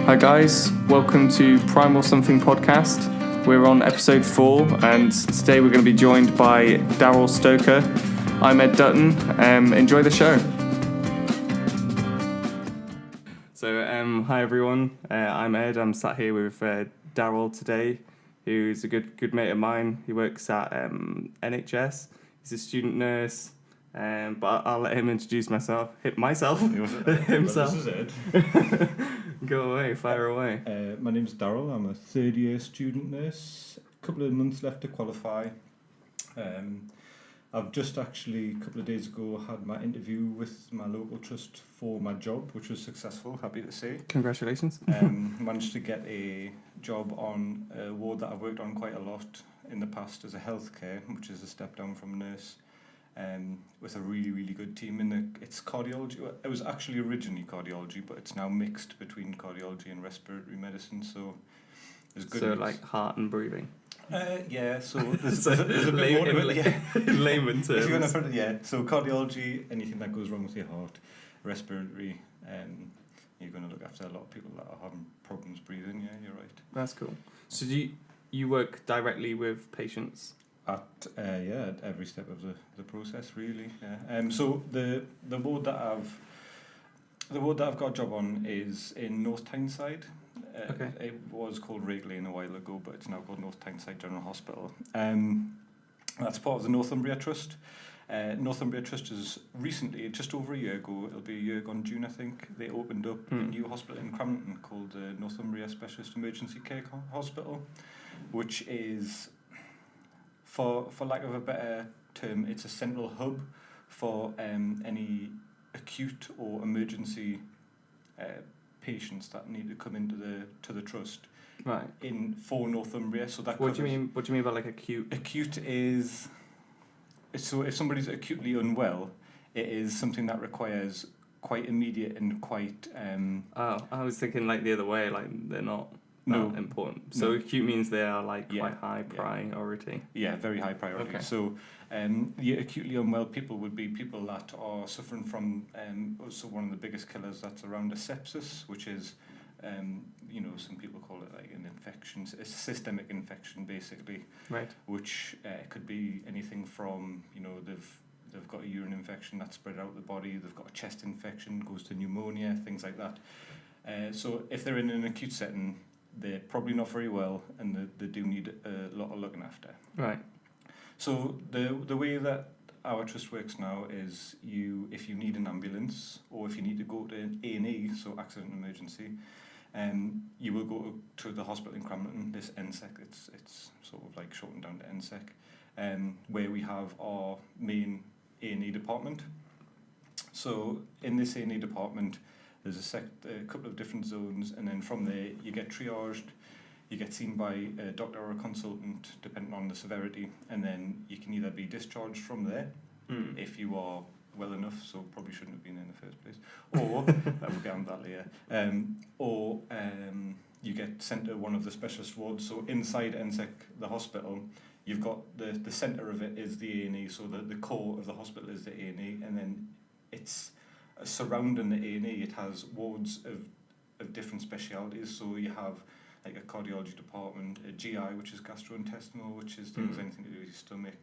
Hi guys, welcome to PrimalSomething Podcast. We're on episode 4 and today we're going to be joined by Daryl Stoker. I'm Ed Dutton. Enjoy the show. So hi everyone, I'm Ed. I'm sat here with Daryl today, who's a good mate of mine. He works at NHS. He's a student nurse. But I'll let him introduce himself. Himself. This is Ed. Go away, fire away. My name's Daryl. I'm a third year student nurse. A couple of months left to qualify. I've just actually, a couple of days ago, had my interview with my local trust for my job, which was successful, happy to say. Congratulations. Managed to get a job on a ward that I've worked on quite a lot in the past as a healthcare, which is a step down from nurse. With a really good team it's cardiology. It was actually originally cardiology, but it's now mixed between cardiology and respiratory medicine. So there's good. So like heart and breathing. Yeah. So there's a bit more to it. Yeah. In layman terms. If you want to put it, yeah. So cardiology, anything that goes wrong with your heart. Respiratory, you're going to look after a lot of people that are having problems breathing. Yeah, you're right. That's cool. So do you work directly with patients? At every step of the process, really. Yeah. So the ward that I've got a job on is in North Tyneside. Okay. It was called Rake Lane a while ago, but it's now called North Tyneside General Hospital. That's part of the Northumbria Trust. Northumbria Trust is recently, just over a year ago, it'll be a year gone June, I think, they opened up a new hospital in Crampton called the Northumbria Specialist Emergency Care Hospital, which is, for lack of a better term, it's a central hub for any acute or emergency patients that need to come into the trust. Right. For Northumbria. So that. What do you mean by like acute? Acute is, so if somebody's acutely unwell, it is something that requires quite immediate and quite. I was thinking like the other way, like they're not. No, important. So acute means they are like quite high priority. Yeah, very high priority. Okay. So, the acutely unwell people would be people that are suffering from also one of the biggest killers that's around a sepsis, which is, some people call it like an infection, it's a systemic infection basically. Right. Which could be anything from they've got a urine infection that's spread out the body, they've got a chest infection, goes to pneumonia, things like that. So if they're in an acute setting, they're probably not very well, and they do need a lot of looking after. Right. So the way that our trust works now is if you need an ambulance or if you need to go to an A&E, so accident and emergency, you will go to the hospital in Crampton, this NSEC, it's sort of like shortened down to NSEC, where we have our main A&E department. So in this A&E department, there's a couple of different zones, and then from there you get triaged, you get seen by a doctor or a consultant, depending on the severity, and then you can either be discharged from there if you are well enough, so probably shouldn't have been in the first place, or we'll get on that later, or you get sent to one of the specialist wards. So inside NSEC, the hospital, you've got the centre of it is the A&E, so the core of the hospital is the A&E, and then it's surrounding the A&E, it has wards of different specialities. So you have like a cardiology department, a GI, which is gastrointestinal, which is things anything to do with your stomach,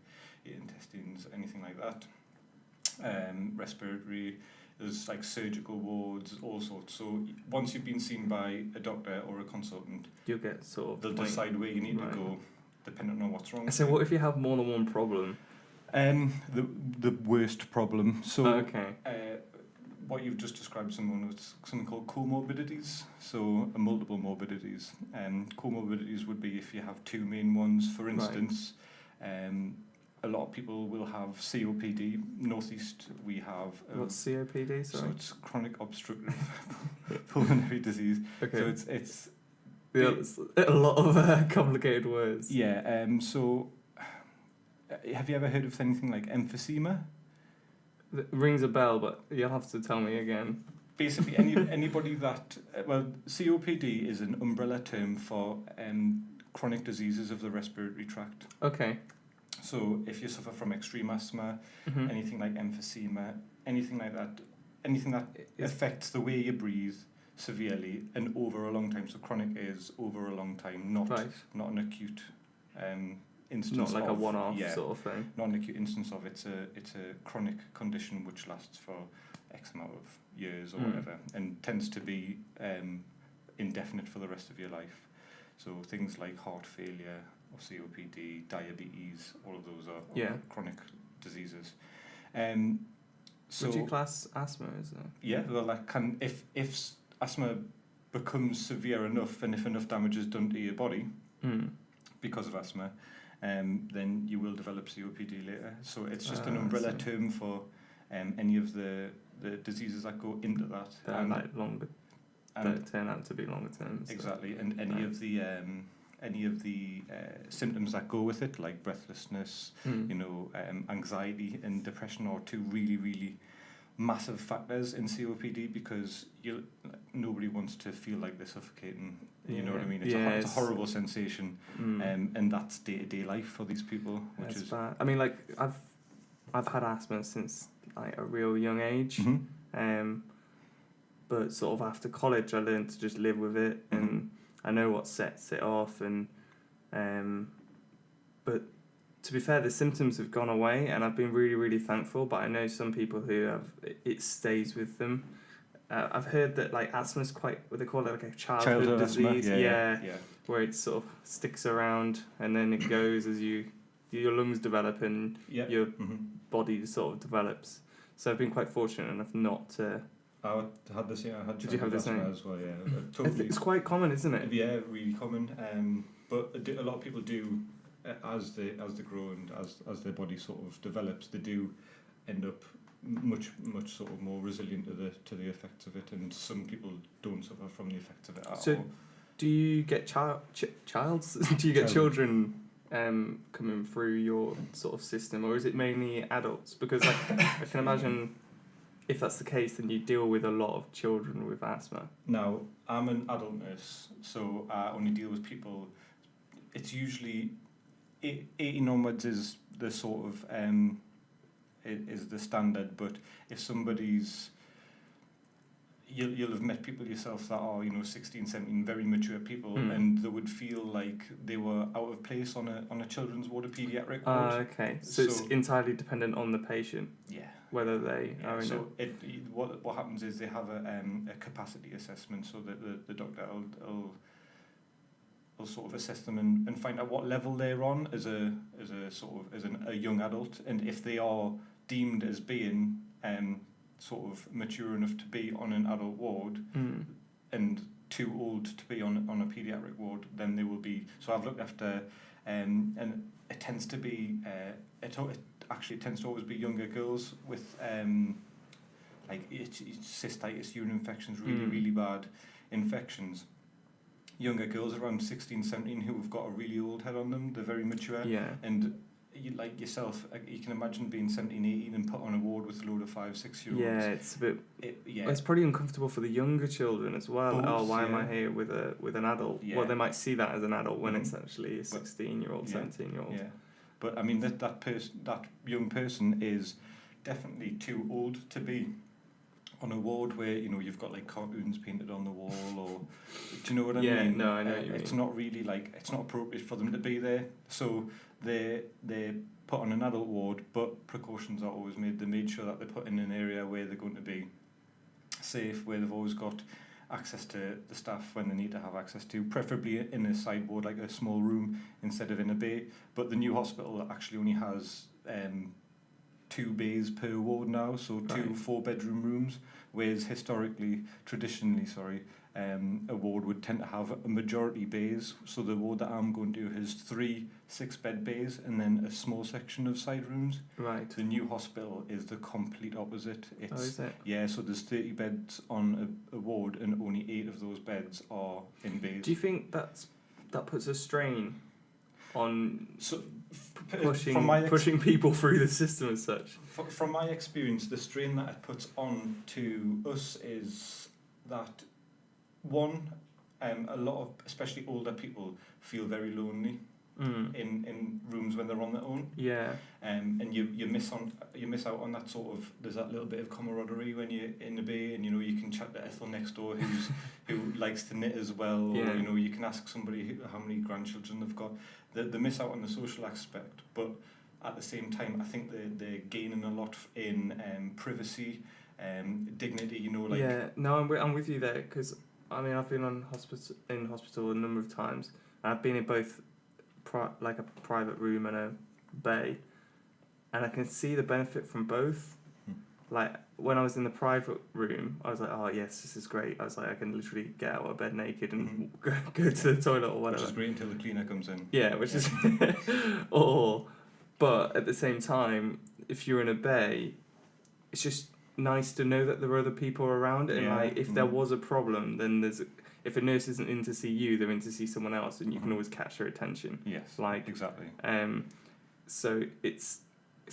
your intestines, anything like that. Respiratory, there's like surgical wards, all sorts. So once you've been seen by a doctor or a consultant, you'll get sort of. They'll decide where you need to go, depending on what's wrong. So what if you have more than one problem? The worst problem. So. Okay. What you've just described, something called comorbidities, so multiple morbidities. Comorbidities would be if you have two main ones. For instance, a lot of people will have COPD. Northeast, we have. What's COPD? Sorry. So it's chronic obstructive pulmonary disease. Okay. So it's a lot of complicated words. Yeah. So, have you ever heard of anything like emphysema? It rings a bell, but you'll have to tell me again. Basically, anybody that COPD is an umbrella term for chronic diseases of the respiratory tract. Okay. So if you suffer from extreme asthma, anything like emphysema, anything like that, anything that affects the way you breathe, severely and over a long time. So chronic is over a long time, not an acute instance. Not like of, a one-off sort of thing. Not an acute instance of it's a chronic condition which lasts for X amount of years or whatever, and tends to be indefinite for the rest of your life. So things like heart failure or COPD, diabetes, all of those are chronic diseases. So would you class asthma as a... Yeah, well, that can, if asthma becomes severe enough and if enough damage is done to your body because of asthma, then you will develop COPD later. So it's just an umbrella term for any of the diseases that go into that. They're like longer, that turn out to be longer term. Exactly, and any of the symptoms that go with it, like breathlessness, anxiety and depression, are two really, really massive factors in COPD, because nobody wants to feel like they're suffocating. You know what I mean? It's a horrible sensation, and that's day-to-day life for these people, which is bad. I mean, like I've had asthma since like a real young age, but sort of after college, I learned to just live with it, and I know what sets it off, and but to be fair, the symptoms have gone away, and I've been really, really thankful. But I know some people who it stays with them. I've heard that like asthma is quite, what they call it, like a childhood disease. Yeah. Where it sort of sticks around, and then it goes as your lungs develop and your body sort of develops. So I've been quite fortunate enough not to. I had the same. Did you have the same as well? Yeah, totally. It's quite common, isn't it? Yeah, really common. But a lot of people do, as they grow and as their body sort of develops, they do end up much sort of more resilient to the effects of it, and some people don't suffer from the effects of it at all. Do you get do you get children coming through your sort of system, or is it mainly adults? Because I can imagine, if that's the case, then you deal with a lot of children with asthma. Now, I'm an adult nurse, so I only deal with people. It's usually 18 onwards is the sort of is the standard. But if somebody's, you'll have met people yourself that are 16, 17, very mature people, and they would feel like they were out of place on a children's ward, a paediatric ward. Okay, so it's entirely dependent on the patient. Yeah. Whether they are so what happens is they have a capacity assessment, so that the doctor will sort of assess them and find out what level they're on as a young adult, and if they are deemed as being sort of mature enough to be on an adult ward and too old to be on a paediatric ward, then they will be. So I've looked after, and it tends to be it tends to always be younger girls with like cystitis, urine infections, really bad infections. Younger girls around 16, 17 who have got a really old head on them. They're very mature. Yeah. And you, like yourself, you can imagine being 17, 18 and put on a ward with a load of 5, 6 year olds. Yeah, it's a bit. It's pretty uncomfortable for the younger children as well. Why am I here with an adult? Yeah. Well, they might see that as an adult when it's actually a 16-year-old, 17-year-old. Yeah. But I mean that young person is definitely too old to be on a ward where you've got like cartoons painted on the wall, or do you know what I mean? Yeah, no, I know what you it's mean. Not really it's not appropriate for them to be there. So they're put on an adult ward, but precautions are always made. They made sure that they're put in an area where they're going to be safe, where they've always got access to the staff when they need to have access to, preferably in a side ward, like a small room instead of in a bay. But the new hospital actually only has 2 bays per ward now, so 2 4-bedroom rooms, whereas traditionally, a ward would tend to have a majority bays. So the ward that I'm going to has 3 6-bed bays and then a small section of side rooms. Right. The new hospital is the complete opposite. Is it? Yeah, so there's 30 beds on a ward and only 8 of those beds are in bays. Do you think that puts a strain on pushing people through the system as such? From my experience, the strain that it puts on to us is that, one, a lot of especially older people feel very lonely. in rooms when they're on their own. Yeah. And you miss out on that sort of, there's that little bit of camaraderie when you're in the bay, and you can chat to Ethel next door who likes to knit as well, or you can ask somebody how many grandchildren they've got. They miss out on the social aspect, but at the same time I think they're gaining a lot in privacy, dignity, I'm with you there, because I mean I've been in hospital a number of times, and I've been in both like a private room and a bay, and I can see the benefit from both. Like when I was in the private room, I was like, oh yes, this is great. I was like, I can literally get out of bed naked and go to the toilet or whatever. Which is great until the cleaner comes in. Yeah, which is but at the same time, if you're in a bay, it's just nice to know that there are other people around, and like if there was a problem, then if a nurse isn't in to see you, they're in to see someone else, and you can always catch their attention. Yes, like exactly. So it's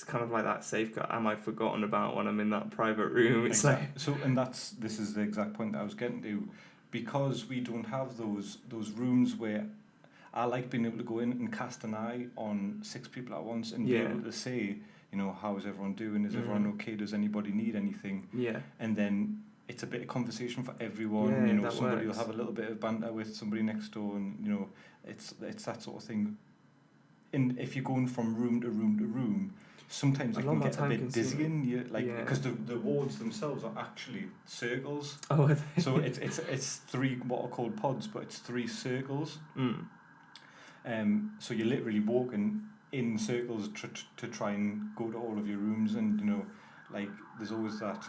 kind of like that safeguard. Am I forgotten about when I'm in that private room? It's exactly. This is the exact point that I was getting to, because we don't have those rooms where I like being able to go in and cast an eye on 6 people at once and be able to say, how is everyone doing? Is everyone okay? Does anybody need anything? Yeah. And then it's a bit of conversation for everyone. Somebody will have a little bit of banter with somebody next door, and it's that sort of thing. And if you're going from room to room to room, sometimes it can get a bit dizzying. Because the wards themselves are actually circles. Oh, so it's 3 what are called pods, but it's 3 circles. So you're literally walking in circles to try and go to all of your rooms, and there's always that.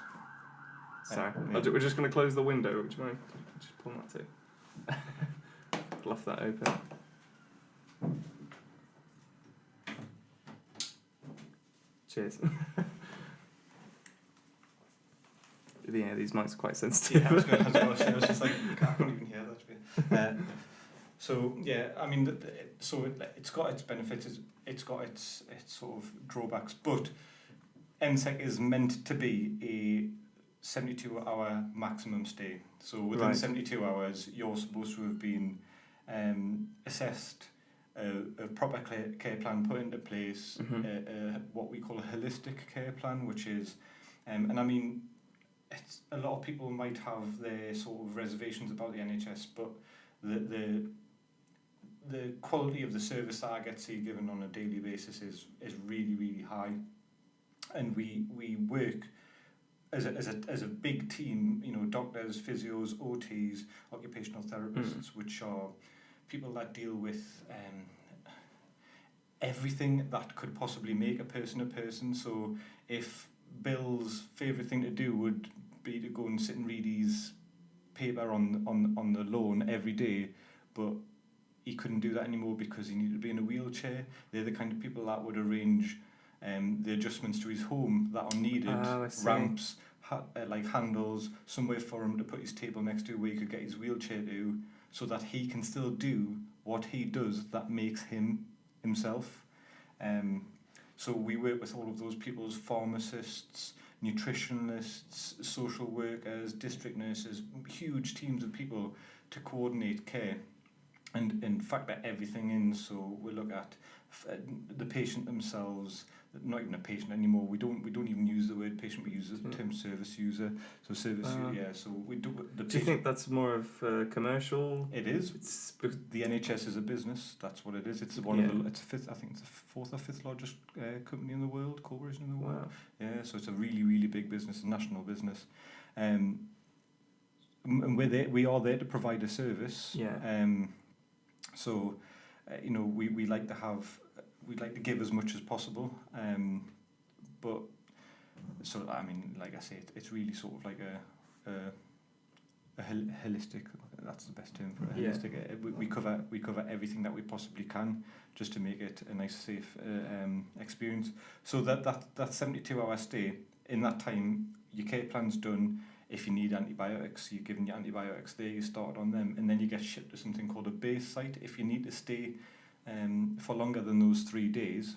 Sorry, we're just going to close the window. Would you mind just pulling that too? Left that open. Cheers. Yeah, these mics are quite sensitive. Yeah, I was just like, I can't even hear that. So yeah, I mean, it's got its benefits. It's got its sort of drawbacks, but NSEC is meant to be a 72-hour maximum stay. So within 72 hours, you're supposed to have been assessed, a proper care plan put into place, what we call a holistic care plan, which is, and I mean, a lot of people might have their sort of reservations about the NHS, but the quality of the service that I get to see given on a daily basis is really, really high, and we work as a big team. Doctors, physios, OTs, occupational therapists, which are people that deal with everything that could possibly make a person. So if Bill's favourite thing to do would be to go and sit and read his paper on the lawn every day, but he couldn't do that anymore because he needed to be in a wheelchair, they're the kind of people that would arrange the adjustments to his home that are needed, ramps, like handles, somewhere for him to put his table next to where he could get his wheelchair to, so that he can still do what he does that makes him himself. So we work with all of those people as pharmacists, nutritionists, social workers, district nurses, huge teams of people to coordinate care and factor everything in. So we look at the patient themselves, not even a patient anymore. We don't even use the word patient. We use the term service user. So So we do. Do you think that's more of commercial? It is. The NHS is a business. That's what it is. It's one of the. It's fifth. I think it's the 4th or 5th largest company in the world, corporation in the world. Wow. Yeah. So it's a really, really big business, a national business. And we're there. We are there to provide a service. Yeah. So, we like to have. We'd like to give as much as possible, but I mean, like I say, it's really sort of like a holistic. That's the best term for it. Holistic. Yeah. We cover everything that we possibly can, just to make it a nice, safe experience. So that 72-hour stay, in that time, your care plan's done. If you need antibiotics, you're given your antibiotics there. You start on them, and then you get shipped to something called a base site. If you need to stay for longer than those 3 days,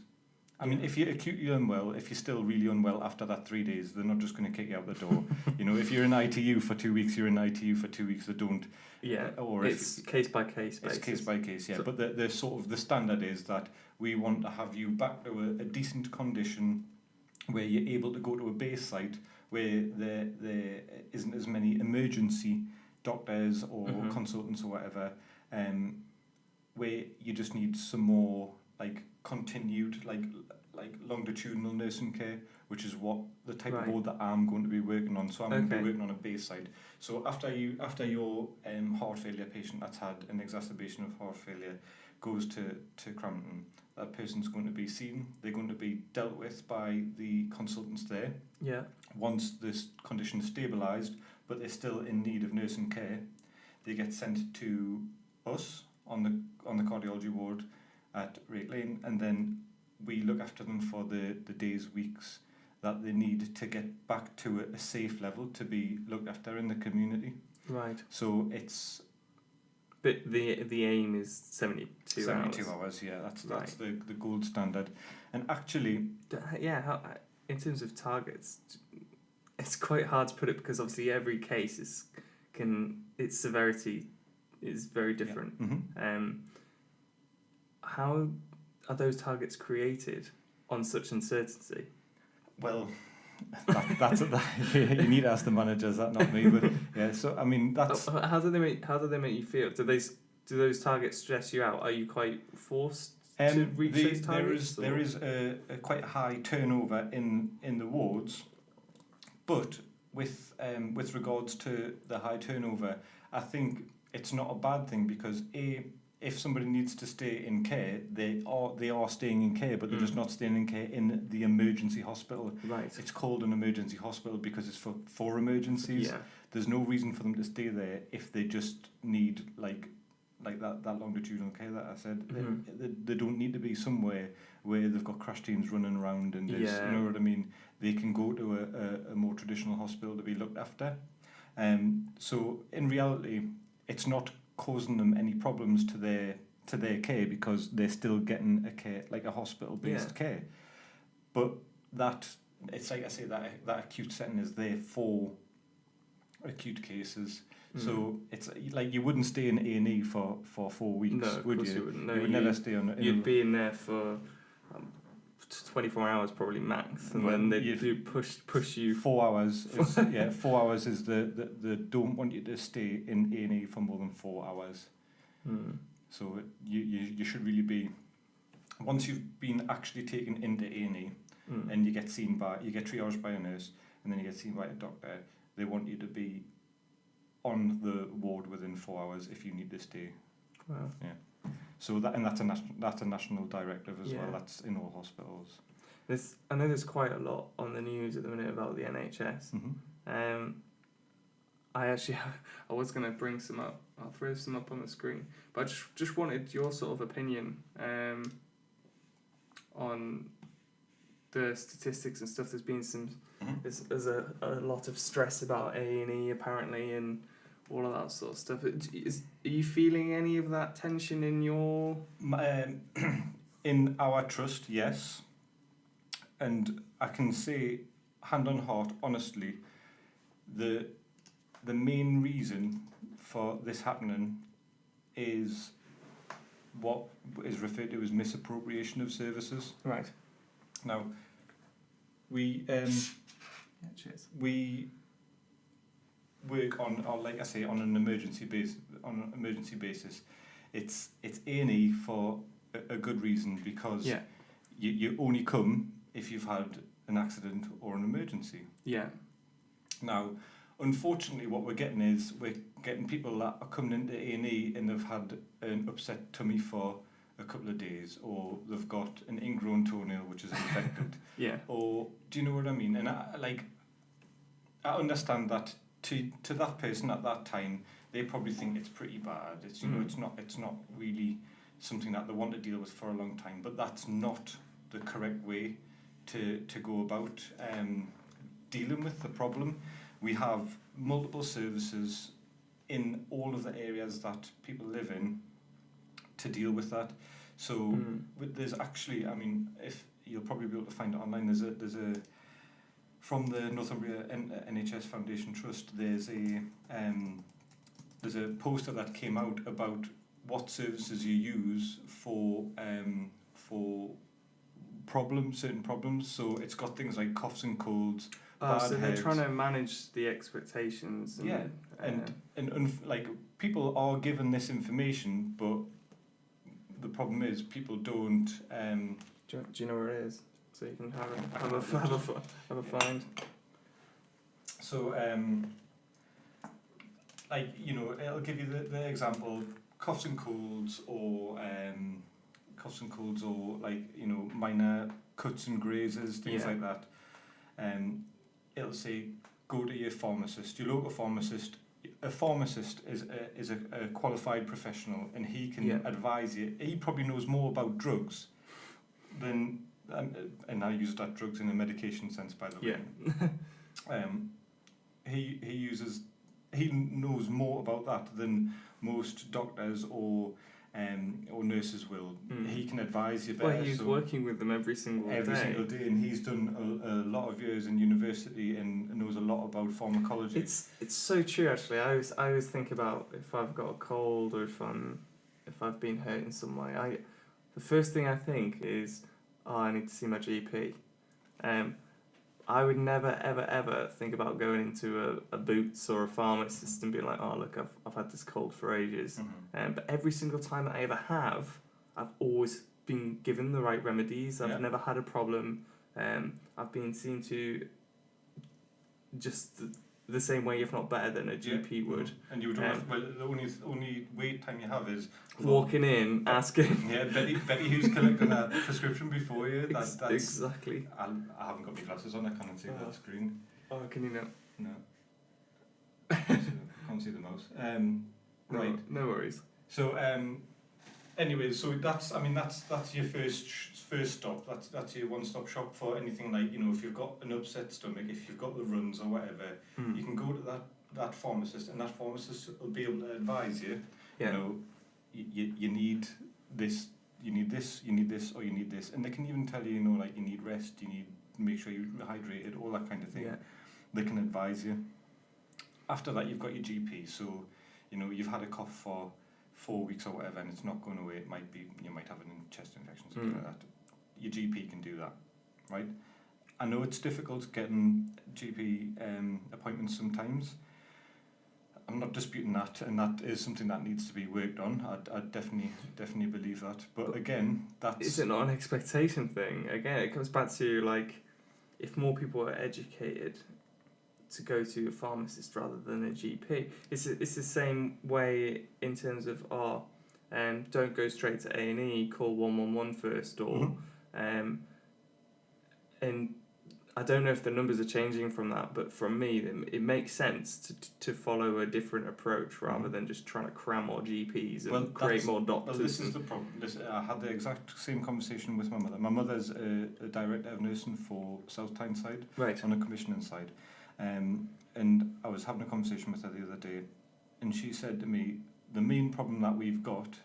I mean, if you're acutely unwell, if you're still really unwell after that 3 days, they're not just going to kick you out the door. If you're in ITU for 2 weeks, you're in ITU for 2 weeks. They don't. Yeah. Or it's case by case basis. It's case by case, yeah. So, but the sort of the standard is that we want to have you back to a decent condition where you're able to go to a base site where there isn't as many emergency doctors or consultants or whatever, where you just need some more continued longitudinal nursing care, which is what the type of ward that I'm going to be working on. So I'm going to be working on a base site. So after your heart failure patient that's had an exacerbation of heart failure goes to Crampton, that person's going to be seen. They're going to be dealt with by the consultants there. Yeah. Once this condition is stabilised, but they're still in need of nursing care, they get sent to us on the cardiology ward at Rake Lane, and then we look after them for the days, weeks that they need to get back to a safe level to be looked after in the community. Right. So it's... But the aim is 72 hours. 72 hours, yeah. That's the gold standard. And actually... Yeah, in terms of targets, it's quite hard to put it because obviously every case its severity is very different. Yeah. Mm-hmm. How are those targets created on such uncertainty? Well, that's you need to ask the managers, that not me. But yeah, so I mean that's how do they make you feel? Do those targets stress you out? Are you quite forced to reach those targets? There is a quite high turnover in the wards, but with regards to the high turnover, I think it's not a bad thing because if somebody needs to stay in care, they are staying in care, but they're just not staying in care in the emergency hospital. Right. It's called an emergency hospital because it's for emergencies. Yeah. There's no reason for them to stay there if they just need like that longitudinal care that I said. They don't need to be somewhere where they've got crash teams running around and you know what I mean. They can go to a more traditional hospital to be looked after. So in reality, it's not causing them any problems to their care because they're still getting a care like a hospital-based care. But that it's like I say that acute setting is there for acute cases. So it's like you wouldn't stay in A&E for 4 weeks, would you? You wouldn't. No, you would never stay on. You'd be in there for 24 hours probably max, and then they do push you 4 hours. 4 hours is the don't want you to stay in A&E for more than 4 hours. So you should really be, once you've been actually taken into A&E and you get triaged by a nurse and then you get seen by a doctor, they want you to be on the ward within 4 hours if you need to stay. Wow. Yeah. So that's a national directive as well. That's in all hospitals. I know there's quite a lot on the news at the minute about the NHS. Mm-hmm. I was going to bring some up. I'll throw some up on the screen. But I just wanted your sort of opinion on the statistics and stuff. There's been there's a lot of stress about A&E apparently and all of that sort of stuff. Are you feeling any of that tension in your... in our trust, yes. And I can say, hand on heart, honestly, the main reason for this happening is what is referred to as misappropriation of services. Right. Now, we work on, or like I say, on an emergency basis. It's A&E for a good reason because you only come if you've had an accident or an emergency. Yeah. Now, unfortunately, what we're getting is people that are coming into A&E and they've had an upset tummy for a couple of days, or they've got an ingrown toenail which is infected. Yeah. Or do you know what I mean? And I understand that to that person at that time, they probably think it's pretty bad. It's it's not really something that they want to deal with for a long time. But that's not the correct way to go about dealing with the problem. We have multiple services in all of the areas that people live in to deal with that. So there's actually, I mean, if you'll probably be able to find it online. There's a from the Northumbria NHS Foundation Trust. There's a poster that came out about what services you use for certain problems. So it's got things like coughs and colds. So they're trying to manage the expectations. And like people are given this information, but the problem is people don't. Do you know where it is? So you can have a find. So like it'll give you the example coughs and colds or like minor cuts and grazes, things like that. It'll say go to your pharmacist, your local pharmacist. A pharmacist is a qualified professional, and he can advise you. He probably knows more about drugs than, and I use that drugs in a medication sense, by the way. He knows more about that than most doctors or nurses will. He can advise you better. Well, he's working with them every single day, and he's done a lot of years in university and knows a lot about pharmacology. It's so true, actually. I always think about if I've got a cold or if I've been hurt in some way. The first thing I think is, I need to see my GP. I would never ever ever think about going into a Boots or a pharmacist and being like, oh look, I've had this cold for ages. But every single time that I ever have, I've always been given the right remedies. I've never had a problem. I've been seen to just the same way, if not better, than a GP would. And you would the only wait time you have is walking in, asking. Yeah, Betty who's collecting that prescription before you. That's exactly. I haven't got my glasses on. I can't see that screen. Oh, can you not? No. Can't see the mouse. Right. No worries. So anyway, so that's your first stop. That's your one-stop shop for anything like, if you've got an upset stomach, if you've got the runs or whatever, you can go to that pharmacist, and that pharmacist will be able to advise you. You need this, you need this, you need this, or you need this, and they can even tell you, like you need rest, you need to make sure you're hydrated, all that kind of thing. They can advise you. After that, you've got your GP. So, you've had a cough for 4 weeks or whatever, and it's not going away. It might be you might have a chest infection, something like that. Your GP can do that, right? I know it's difficult getting GP appointments sometimes. I'm not disputing that, and that is something that needs to be worked on. I definitely believe that. But again, that's... Is it not an expectation thing? Again, it comes back to, like, if more people are educated to go to a pharmacist rather than a GP. It's the same way in terms of, don't go straight to A&E, call 111 first, or... and I don't know if the numbers are changing from that, but from me, it makes sense to follow a different approach rather than just trying to cram more GPs and create more doctors. Well, this is the problem. I had the exact same conversation with my mother. My mother's a director of nursing for South Tyne side, on a commissioning side. And I was having a conversation with her the other day, and she said to me, the main problem that we've got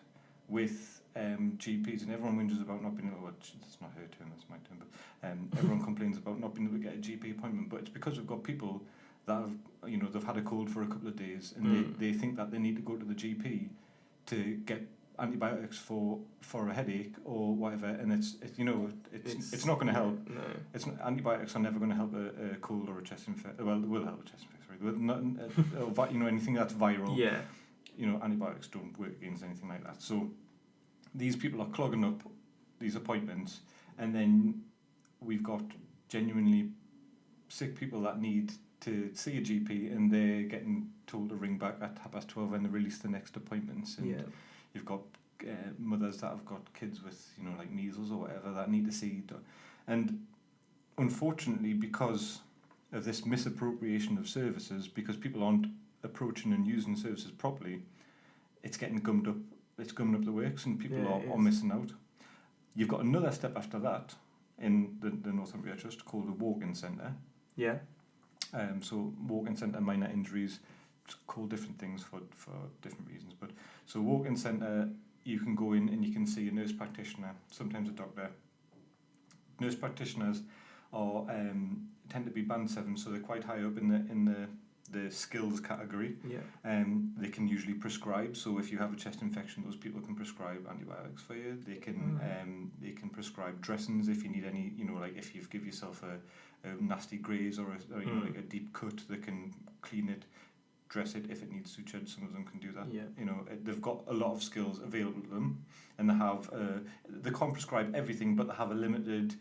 with GPs, and everyone whinges about not being able to, it's not her term, it's my term, but everyone complains about not being able to get a GP appointment, but it's because we've got people that have, they've had a cold for a couple of days, and they think that they need to go to the GP to get antibiotics for a headache or whatever, and it's not going to help. No. Antibiotics are never going to help a cold or a chest infection. Well, they will help a chest infection, right? Anything that's viral. Yeah. Antibiotics don't work against anything like that. So these people are clogging up these appointments, and then we've got genuinely sick people that need to see a GP, and they're getting told to ring back at 12:30 when they release the next appointments. And you've got mothers that have got kids with, like measles or whatever, that need to see. And unfortunately, because of this misappropriation of services, because people aren't approaching and using services properly, it's getting gummed up. It's gumming up the works, and people are missing out. You've got another step after that in the Northumbria Trust called the walk-in centre. Yeah. So walk-in centre, minor injuries, called different things for different reasons. But so walk-in centre, you can go in and you can see a nurse practitioner, sometimes a doctor. nurse practitioners are tend to be band 7, so they're quite high up in the skills category. Yeah. They can usually prescribe. So if you have a chest infection, those people can prescribe antibiotics for you. They can prescribe dressings if you need any. Like if you've give yourself a nasty graze or like a deep cut, they can clean it, dress it if it needs sutured. Some of them can do that. Yeah. They've got a lot of skills available to them, and they can't prescribe everything, but they have a limited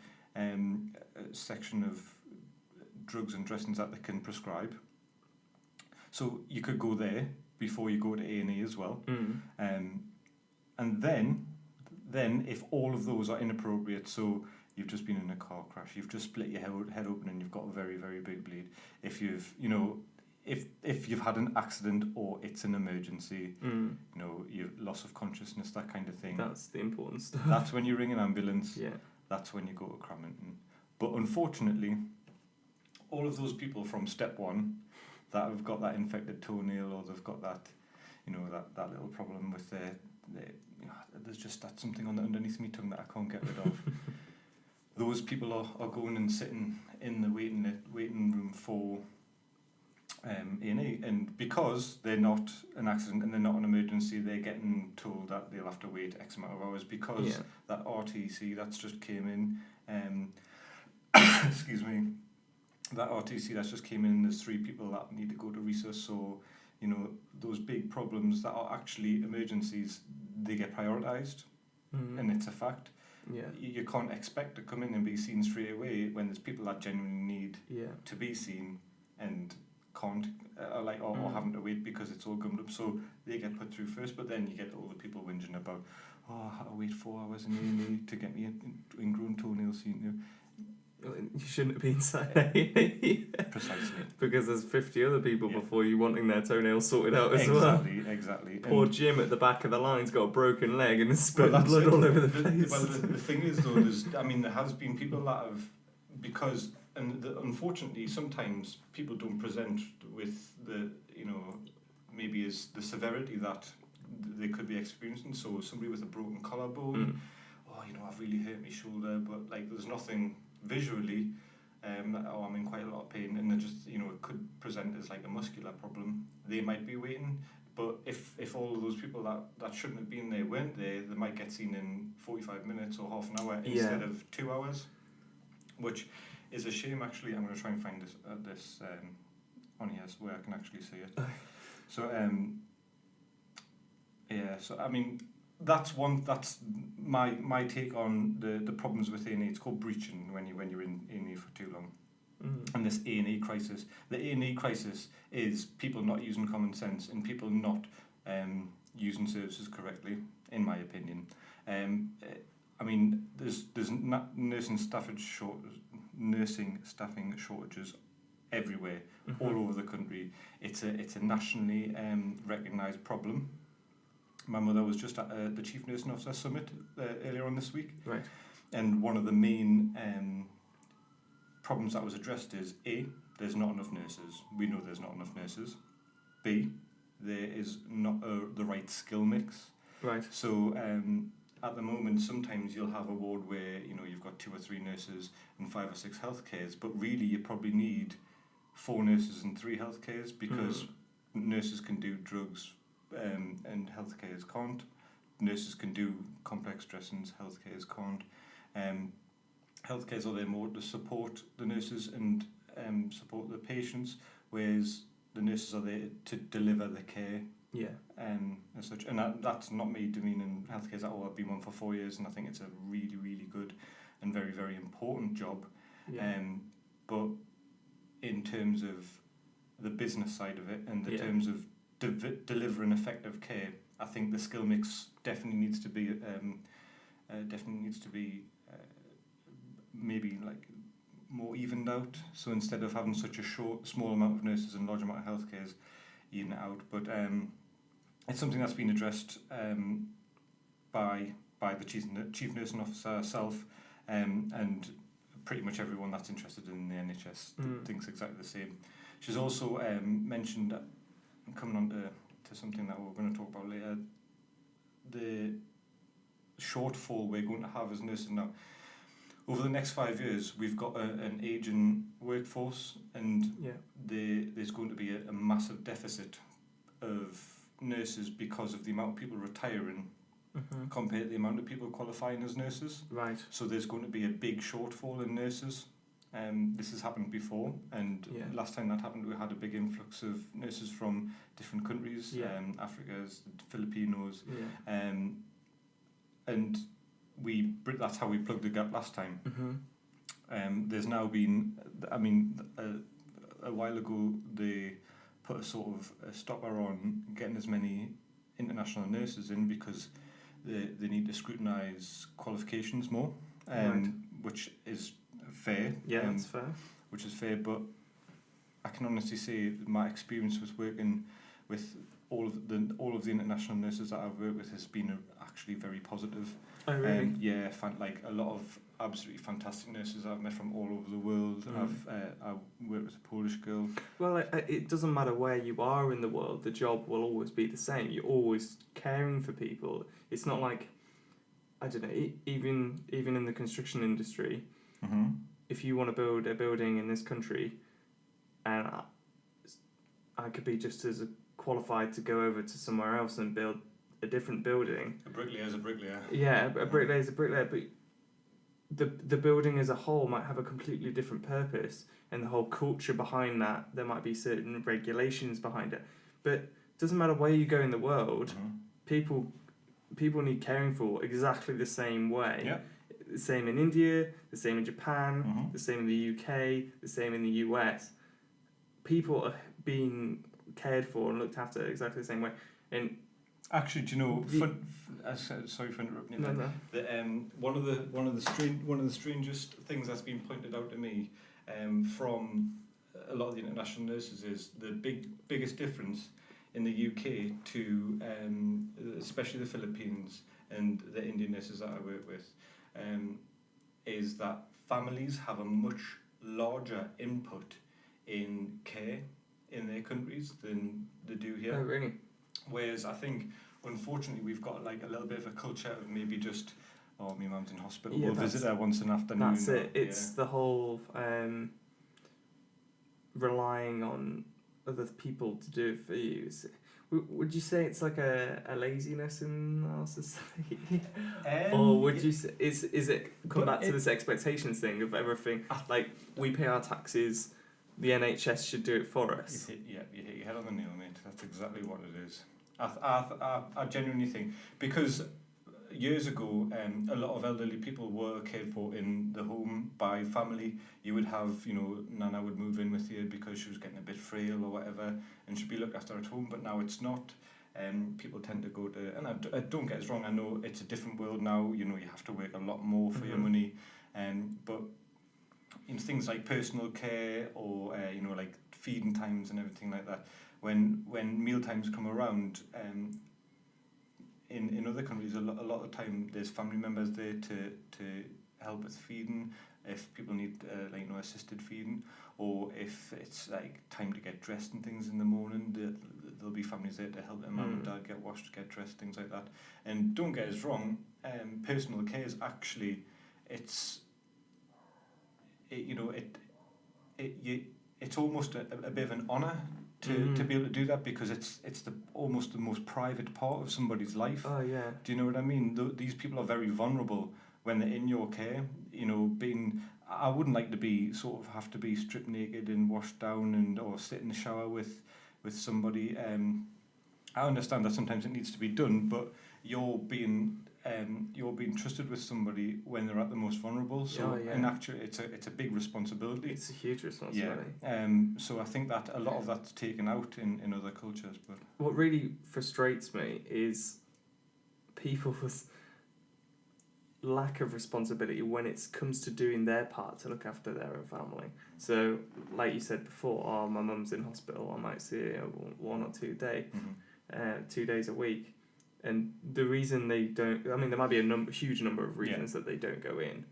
section of drugs and dressings that they can prescribe. So you could go there before you go to A&E as well. And then if all of those are inappropriate, so you've just been in a car crash, you've just split your head open and you've got a very, very big bleed. If you've had an accident or it's an emergency, you've loss of consciousness, that kind of thing. That's the important stuff. That's when you ring an ambulance. Yeah. That's when you go to Crampton. But unfortunately, all of those people from step 1 that have got that infected toenail, or they've got that, that little problem with there's just that something underneath my tongue that I can't get rid of. Those people are going and sitting in the waiting room for A&E, and because they're not an accident and they're not an emergency, they're getting told that they'll have to wait X amount of hours because that RTC that's just came in. Excuse me. That RTC that's just came in, there's 3 people that need to go to resus, so those big problems that are actually emergencies, they get prioritised, and it's a fact. Yeah. You can't expect to come in and be seen straight away when there's people that genuinely need to be seen and can't, or having to wait because it's all gummed up, so they get put through first. But then you get all the people whinging about, I had to wait 4 hours in A&E to get me an ingrown toenail seen. You shouldn't have been inside A&E. Precisely. Because there's 50 other people before you wanting their toenails sorted out as well. Exactly. Poor Jim at the back of the line's got a broken leg and is spitting blood all over the place. Well, the thing is, though, there has been people that have, because, unfortunately, sometimes people don't present with the, maybe is the severity that they could be experiencing. So somebody with a broken collarbone, I've really hurt my shoulder, but there's nothing visually, I'm in quite a lot of pain, and it could present as a muscular problem. They might be waiting, but if all of those people that shouldn't have been there weren't there, they might get seen in 45 minutes or half an hour instead of 2 hours, which is a shame. Actually, I'm going to try and find this on here where I can actually see it. So that's my take on the problems with A&E. It's called breaching when you're in A&E for too long. And this A&E crisis. The A&E crisis is people not using common sense and people not using services correctly, in my opinion. There's nursing staffing shortages everywhere, all over the country. It's a nationally recognised problem. My mother was just at the Chief Nursing Officer Summit earlier on this week. Right. And one of the main problems that was addressed is A, there's not enough nurses. We know there's not enough nurses. B, there is not the right skill mix. Right. So at the moment, sometimes you'll have a ward where you've got 2 or 3 nurses and 5 or 6 healthcares, but really you probably need 4 nurses and 3 healthcares because nurses can do drugs. And healthcares can't. Nurses can do complex dressings, healthcares can't. Healthcares are there more to support the nurses and support the patients, whereas the nurses are there to deliver the care. As such. And that's not me demeaning healthcares at all. I've been one for 4 years, and I think it's a really, really good and very, very important job. But in terms of the business side of it, and the terms of delivering effective care, I think the skill mix definitely needs to be maybe more evened out. So instead of having such a small amount of nurses and large amount of healthcares, even it out. But it's something that's been addressed by the chief nursing officer herself, and pretty much everyone that's interested in the NHS thinks exactly the same. She's also mentioned, coming on to something that we're going to talk about later, the shortfall we're going to have as nurses now. over the next 5 years, we've got an ageing workforce, and there's going to be a massive deficit of nurses because of the amount of people retiring compared to the amount of people qualifying as nurses. Right. So there's going to be a big shortfall in nurses. This has happened before, and last time that happened, we had a big influx of nurses from different countries, Africa's, Filipinos, and that's how we plugged the gap last time. There's now been, a while ago they put a sort of a stopper on getting as many international nurses in because they need to scrutinise qualifications more, which is fair. Yeah, that's fair. Which is fair, but I can honestly say that my experience with working with all of the international nurses that I've worked with has been actually very positive. Oh, really? Like a lot of absolutely fantastic nurses I've met from all over the world. I've worked with a Polish girl. Well, it doesn't matter where you are in the world, the job will always be the same. You're always caring for people. It's not like, I don't know, even in the construction industry, if you want to build a building in this country, and I could be just as qualified to go over to somewhere else and build a different building. A bricklayer's a bricklayer. Yeah, a bricklayer's a bricklayer, but the building as a whole might have a completely different purpose, and the whole culture behind that, there might be certain regulations behind it. But it doesn't matter where you go in the world, people need caring for exactly the same way. Yeah. The same in India, the same in Japan, the same in the UK, the same in the US. People are being cared for and looked after exactly the same way. And actually, do you know? Sorry for interrupting you. No. One of the strangest things that's been pointed out to me from a lot of the international nurses is the biggest difference in the UK to especially the Philippines and the Indian nurses that I work with, is that families have a much larger input in care in their countries than they do here. Oh, really? Whereas I think, unfortunately, we've got like a little bit of a culture of maybe just, my mum's in hospital, we'll visit her once an afternoon. That's it. It's the whole relying on other people to do it for you. Would you say it's like a laziness in our society? Or would you say, is it come back to this expectations thing of everything, like we pay our taxes, the NHS should do it for us? You hit your head on the nail, mate. That's exactly what it is. I genuinely think, because years ago, a lot of elderly people were cared for in the home by family. You would have, Nana would move in with you because she was getting a bit frail or whatever, and she'd be looked after at home, but now it's not. People tend to go to, and I don't get us wrong, I know it's a different world now, you have to work a lot more for your money, but things like personal care or, like feeding times and everything like that, when meal times come around, in other countries, a lot of time there's family members there to help with feeding if people need assisted feeding, or if it's like time to get dressed and things in the morning, there'll be families there to help their mum and dad get washed, get dressed, things like that. And don't get us wrong, personal care is actually it's almost a bit of an honour to be able to do that, because it's almost the most private part of somebody's life. Oh yeah. Do you know what I mean? These people are very vulnerable when they're in your care. I wouldn't like to have to be stripped naked and washed down or sit in the shower with somebody. I understand that sometimes it needs to be done, but you're being trusted with somebody when they're at the most vulnerable. So in actual, it's a big responsibility. It's a huge responsibility. Yeah. So I think that a lot of that's taken out in other cultures. But what really frustrates me is people's lack of responsibility when it comes to doing their part to look after their own family. So, like you said before, my mum's in hospital, I might see her 1 or 2 days, 2 days a week. And the reason they don't, there might be a huge number of reasons that they don't go in.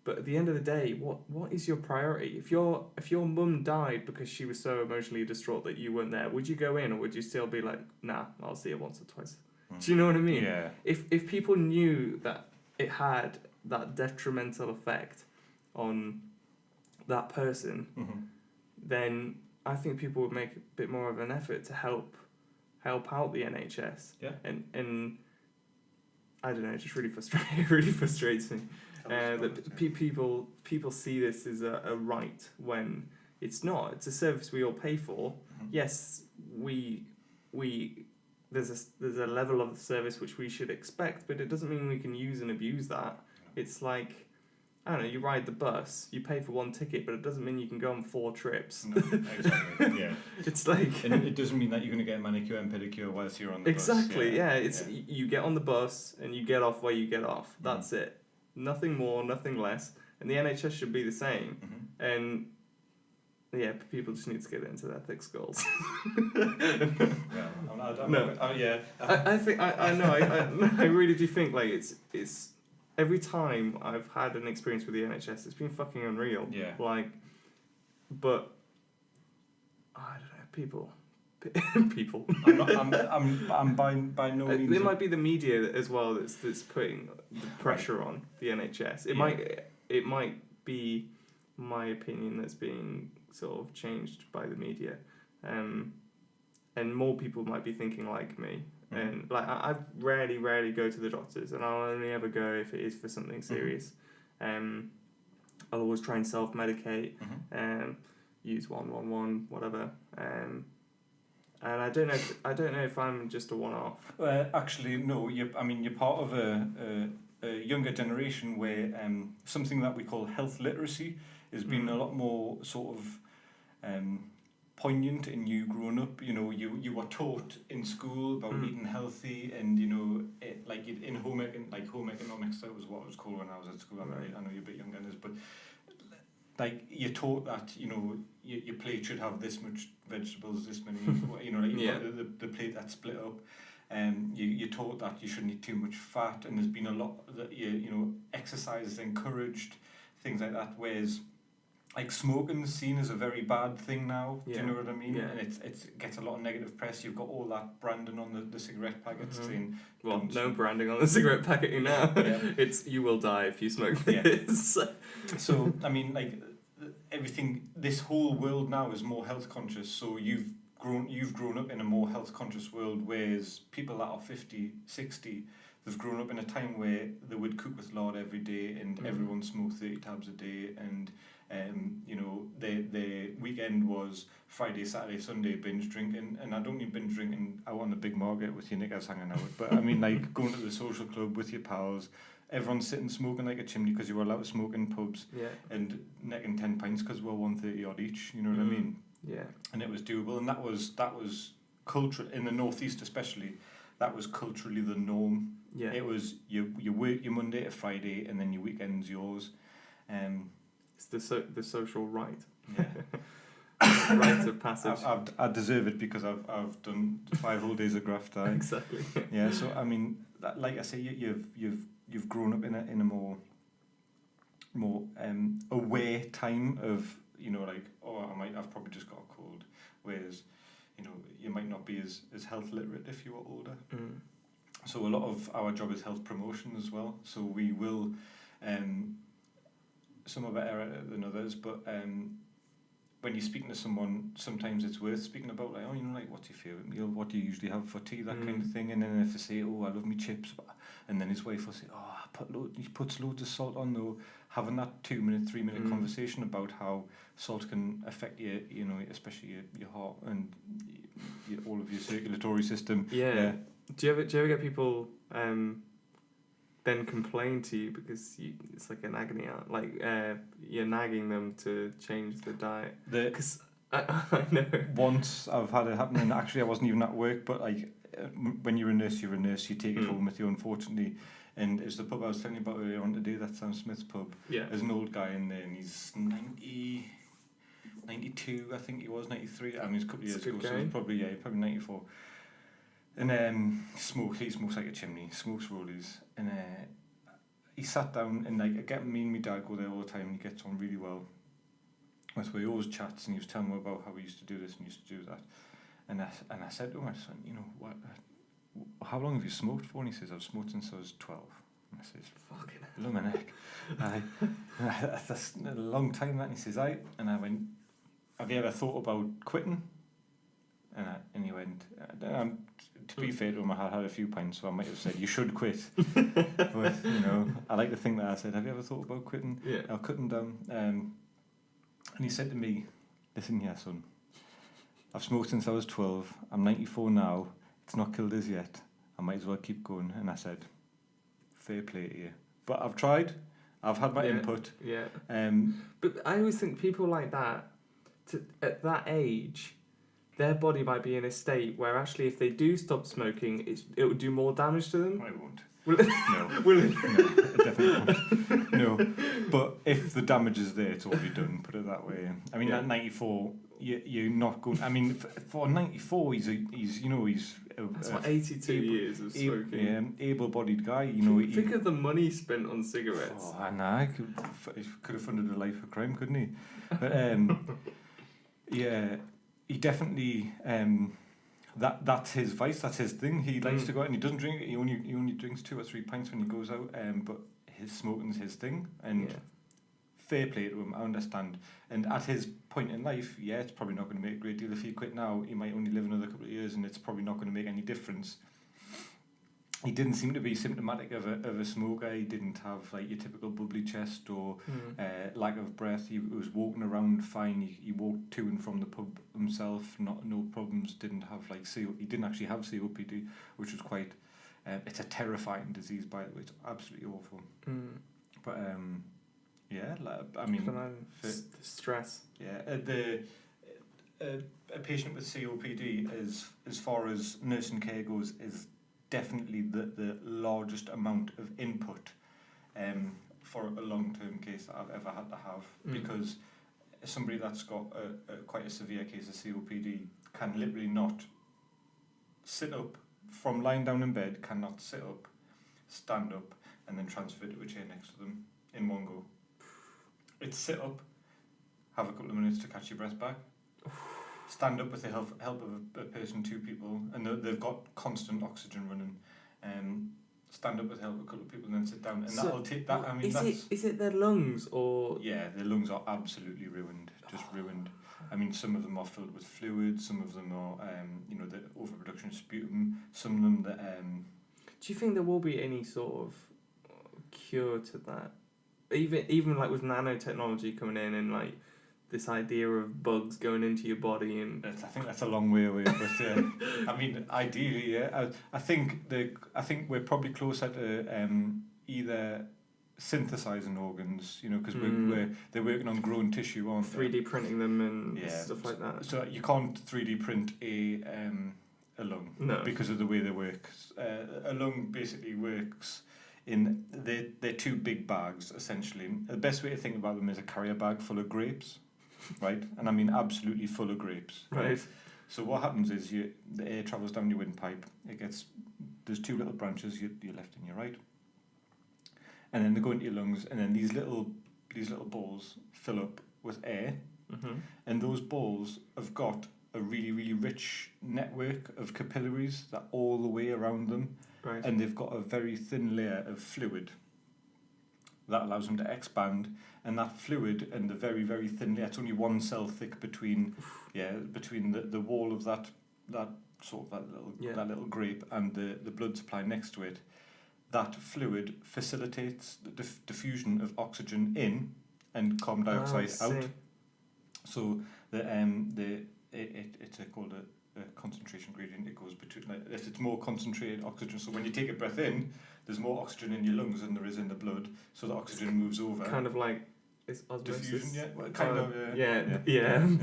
But at the end of the day, what is your priority? If your mum died because she was so emotionally distraught that you weren't there, would you go in, or would you still be like, nah, I'll see her once or twice? Do you know what I mean? Yeah. If people knew that it had that detrimental effect on that person, then I think people would make a bit more of an effort to help out the NHS. Yeah. And I don't know, it just really frustrates me. That people see this as a right when it's not. It's a service we all pay for. Yes, there's a level of service which we should expect, but it doesn't mean we can use and abuse that. It's like, I don't know, you ride the bus, you pay for one ticket, but it doesn't mean you can go on 4 trips. No, exactly. Yeah. It's like, and it doesn't mean that you're going to get a manicure and pedicure whilst you're on the bus. Exactly. Yeah. It's you get on the bus and you get off where you get off. That's it. Nothing more, nothing less. And the NHS should be the same. And yeah, people just need to get it into their thick skulls. I think I really do think like it's every time I've had an experience with the NHS, it's been fucking unreal. Yeah. Like, but I don't know, people. I'm by no means. There might be the media as well that's putting the pressure on the NHS. It might be my opinion that's being sort of changed by the media, and more people might be thinking like me. And like I rarely go to the doctors, and I'll only ever go if it is for something serious. I'll always try and self-medicate, use 111, whatever. And I don't know if I'm just a one-off. Actually, no. You're part of a younger generation where something that we call health literacy has been a lot more sort of poignant in you growing up. You know, you were taught in school about eating healthy, and you know, in home economics, that was what it was called when I was at school. I know you're a bit younger than this, but like you're taught that, you know, your plate should have this much vegetables, this many, you know, like you've got the plate that's split up. You're taught that you shouldn't eat too much fat, and there's been a lot that you know, exercise is encouraged, things like that. Whereas like smoking is seen as a very bad thing now. Do you know what I mean? And it gets a lot of negative press. You've got all that branding on the cigarette packets saying. Well, no branding on the cigarette packet now. It's you will die if you smoke this. So I mean, like everything. This whole world now is more health conscious. So you've grown up in a more health conscious world, whereas people that are 50, 60, they've grown up in a time where they would cook with lard every day, and everyone smoked 30 tabs a day, and you know, their weekend was Friday, Saturday, Sunday binge drinking. And I don't mean binge drinking out on the big market with your knickers hanging out, but I mean like going to the social club with your pals, everyone's sitting smoking like a chimney because you were allowed to smoke in pubs, and necking 10 pints because we're 130 odd each, you know what I mean? Yeah. And it was doable, and that was culture in the northeast especially. That was culturally the norm. Yeah. It was you work your Monday to Friday, and then your weekend's yours. It's the social right. Yeah. Rite of passage. I deserve it because I've done 5 whole days of graft time. Exactly. Yeah. So I mean, like I say, you've grown up in a more aware time of, you know, like, I've probably just got a cold, whereas, you know, you might not be as health literate if you were older. So a lot of our job is health promotion as well. So we will, some are better than others, but when you're speaking to someone, sometimes it's worth speaking about, like, oh, you know, like, what's your favourite meal? What do you usually have for tea? That kind of thing. And then if they say, oh, I love me chips, and then his wife will say, oh, he puts loads of salt on, though. Having that 2-minute, 3-minute conversation about how salt can affect you know, especially your heart and all of your circulatory system. Yeah. Do you ever get people then complain to you because it's like an agony out, like you're nagging them to change the diet? Because I know once I've had it happen, and actually I wasn't even at work, but like when you're a nurse, you take it home with you, unfortunately. And it's the pub I was telling you about earlier on today, that's Sam Smith's pub. Yeah. There's an old guy in there, and he's 92, I think he was, 93. I mean, it's a couple of years ago, so he's probably 94. And he smokes like a chimney, smokes rollies. And he sat down, and like, me and my dad go there all the time, and he gets on really well. That's where he always chats, and he was telling me about how he used to do this and used to do that. And I said to him, you know, what? How long have you smoked for? And he says, I've smoked since I was 12. And I says, fucking Lumber neck. That's a long time, that. And he says, aye. And I went, have you ever thought about quitting? And he went, to be fair to him, I had a few pints, so I might have said, you should quit. But, I like to think that I said, have you ever thought about quitting? Yeah. Or cutting down? And he said to me, listen here, son, I've smoked since I was 12. I'm 94 now. It's not killed us yet. I might as well keep going. And I said, fair play to you. But I've tried. I've had my input. Yeah. But I always think people like that, at that age, their body might be in a state where actually if they do stop smoking, it will do more damage to them. I won't. Will it? No. Will it? No, it definitely won't. No. But if the damage is there, it's already done, put it that way. I mean, at 94, you're not going... I mean, for 94, he's that's what 82 years of smoking. Able-bodied guy, Think of the money spent on cigarettes. Oh, I know. He could have funded a life of crime, couldn't he? But, he definitely... That's his vice, that's his thing. He likes to go out and he doesn't drink. He only drinks 2 or 3 pints when he goes out. But his smoking's his thing. And fair play to him, I understand. And at his point in life, it's probably not going to make a great deal. If he quit now, he might only live another couple of years, and it's probably not going to make any difference. He didn't seem to be symptomatic of a smoker. He didn't have like your typical bubbly chest or lack of breath. He was walking around fine. He walked to and from the pub himself, no problems. Didn't have he didn't actually have COPD, which was quite. It's a terrifying disease, by the way. It's absolutely awful. But I mean, the stress. Yeah, a patient with COPD is, as far as nursing care goes, is definitely the largest amount of input for a long-term case that I've ever had to have, because somebody that's got quite a severe case of COPD can literally not sit up from lying down in bed, cannot sit up, stand up, and then transfer to a chair next to them in one go. It's sit up, have a couple of minutes to catch your breath back, stand up with the help of a person, 2 people, and they've got constant oxygen running, stand up with the help of a couple of people, and then sit down, and that'll take that. I mean, is it their lungs or? Yeah, their lungs are absolutely ruined, just ruined. I mean, some of them are filled with fluid, some of them are, the overproduction of sputum, some of them that. Do you think there will be any sort of cure to that? Even like with nanotechnology coming in and like this idea of bugs going into your body, and I think that's a long way away. But I mean, ideally, I think we're probably closer to either synthesizing organs, because they're working on growing tissue, aren't they? 3D printing them and stuff like that. So you can't 3D print a lung because of the way they work. A lung basically works in they're 2 big bags essentially. The best way to think about them is a carrier bag full of grapes. Right, and I mean absolutely full of grapes. Right. So what happens is the air travels down your windpipe. There's 2 little branches, your left and your right, and then they go into your lungs, and then these little balls fill up with air, and those balls have got a really, really rich network of capillaries that all the way around them, right. And they've got a very thin layer of fluid that allows them to expand, and that fluid and the very, very thin layer, it's only 1 cell thick between the wall of that little grape and the blood supply next to it. That fluid facilitates the diffusion of oxygen in and carbon dioxide out. So it's called a concentration gradient. It goes between, if it's more concentrated oxygen, so when you take a breath in, there's more oxygen in your lungs than there is in the blood, so the oxygen moves over. Kind of like it's osmosis. Diffusion,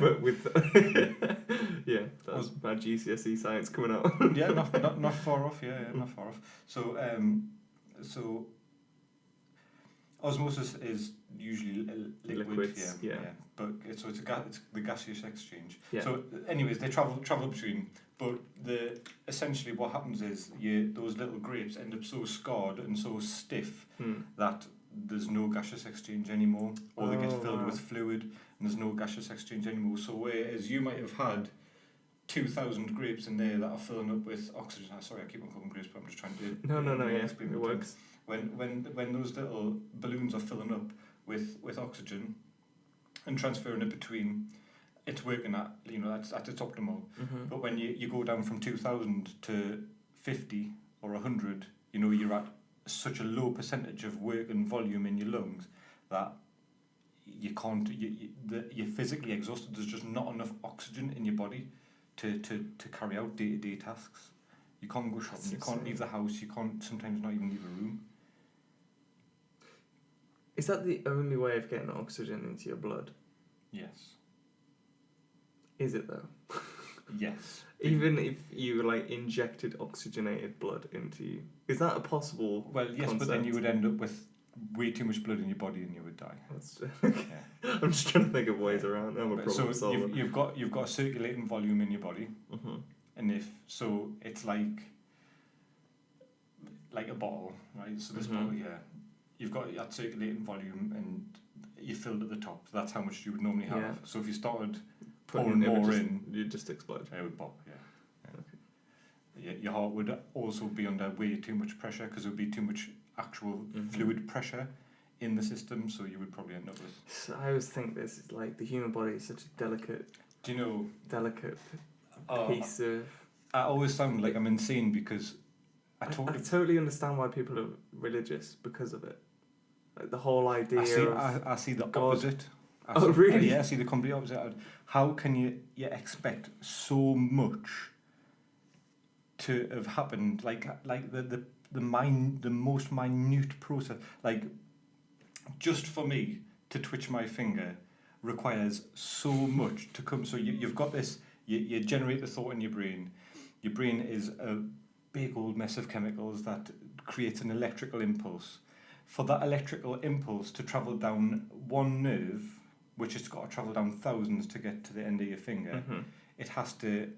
But with that's bad GCSE science coming out. not far off. Not far off. So osmosis is usually liquids. But it's the gaseous exchange. Yeah. So anyways, they travel between. But essentially what happens is those little grapes end up so scarred and so stiff that there's no gaseous exchange anymore, or they get filled with fluid and there's no gaseous exchange anymore. So whereas you might have had 2,000 grapes in there that are filling up with oxygen. Sorry, I keep on calling grapes, but I'm just trying to Yeah, it works. When those little balloons are filling up with oxygen and transferring it between, it's working at, that's at its optimal. Mm-hmm. But when you go down from 2,000 to 50 or 100, you're at such a low percentage of working volume in your lungs that you can't, you're physically exhausted. There's just not enough oxygen in your body to carry out day-to-day tasks. You can't go shopping, you can't leave the house, you can't sometimes not even leave a room. Is that the only way of getting oxygen into your blood? Yes. Is it though? Yes. Even if you injected oxygenated blood into you, is that a possible? Well, yes, concept? But then you would end up with way too much blood in your body and you would die. That's yeah. I'm just trying to think of ways around. I'm a problem solver. You've got a circulating volume in your body, and it's like a bottle, right? So this bottle here, you've got that circulating volume and you filled at the top. So that's how much you would normally have. Yeah. So if you started pouring more in, you'd just explode. It would pop. Yeah. Okay. Yeah. Your heart would also be under way too much pressure because there would be too much actual fluid pressure in the system, so you would probably end up with. So I always think this is the human body is such a delicate. Do you know? Delicate piece of. I always sound like I'm insane because I totally understand why people are religious because of it. The whole idea. I see the opposite. Really? Yeah, I see the complete opposite. How can you expect so much to have happened? The most minute process, just for me to twitch my finger requires so much to come. So you've got this, you generate the thought in your brain. Your brain is a big old mess of chemicals that creates an electrical impulse. For that electrical impulse to travel down one nerve, which has got to travel down thousands to get to the end of your finger, it has to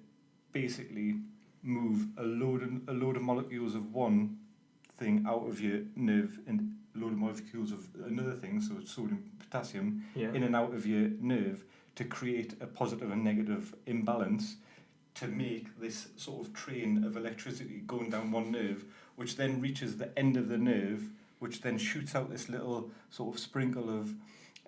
basically move a load of molecules of one thing out of your nerve and a load of molecules of another thing, so it's sodium, potassium, in and out of your nerve to create a positive and negative imbalance to make this sort of train of electricity going down one nerve, which then reaches the end of the nerve, which then shoots out this little sort of sprinkle of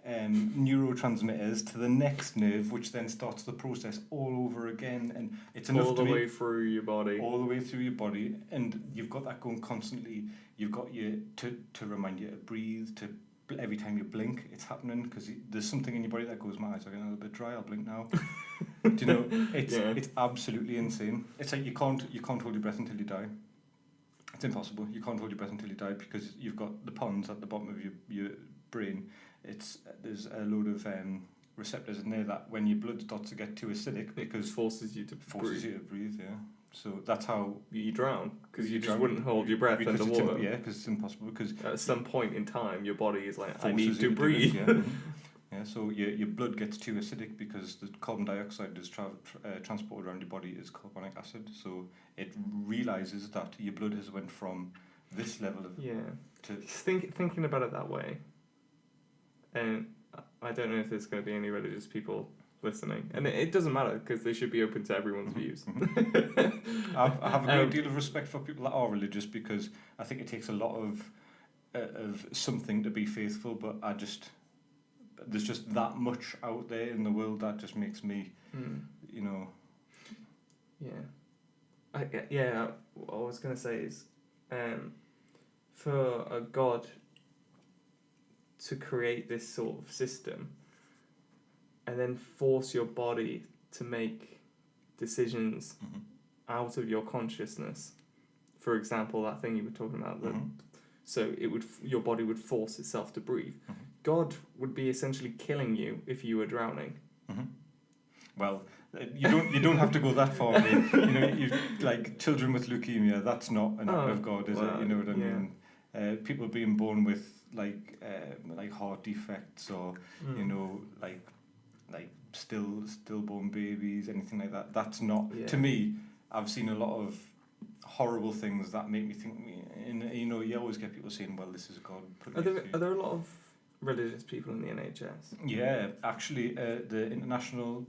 neurotransmitters to the next nerve, which then starts the process all over again, and it's enough all the way through your body, and you've got that going constantly. You've got to remind you to breathe, to every time you blink, it's happening because there's something in your body that goes, my eyes are getting a little bit dry, I'll blink now. Do you know? It's absolutely insane. It's like you can't hold your breath until you die. It's impossible. You can't hold your breath until you die because you've got the pons at the bottom of your brain. There's a load of receptors in there that when your blood starts to get too acidic, because forces you to breathe. Yeah. So that's how you drown, because you just wouldn't hold your breath underwater. Because it's impossible. Because at some point in time, your body is like, I need to breathe. Yeah. So your blood gets too acidic because the carbon dioxide is transported around your body as carbonic acid. So it realizes that your blood has went from this level of thinking about it that way. And I don't know if there's going to be any religious people listening, and it doesn't matter because they should be open to everyone's views. I have a great deal of respect for people that are religious because I think it takes a lot of something to be faithful, but there's just that much out there in the world that just makes me, what I was going to say is, for a God to create this sort of system and then force your body to make decisions out of your consciousness. For example, that thing you were talking about, so your body would force itself to breathe. God would be essentially killing you if you were drowning. Well, you don't have to go that far. You like children with leukemia. That's not an act of God, is it? You know what I mean? People being born with like heart defects or like stillborn babies, anything like that. That's not to me. I've seen a lot of horrible things that make me think. You always get people saying, "Well, this is God." Are there a lot of religious people in the NHS? Yeah, actually, the international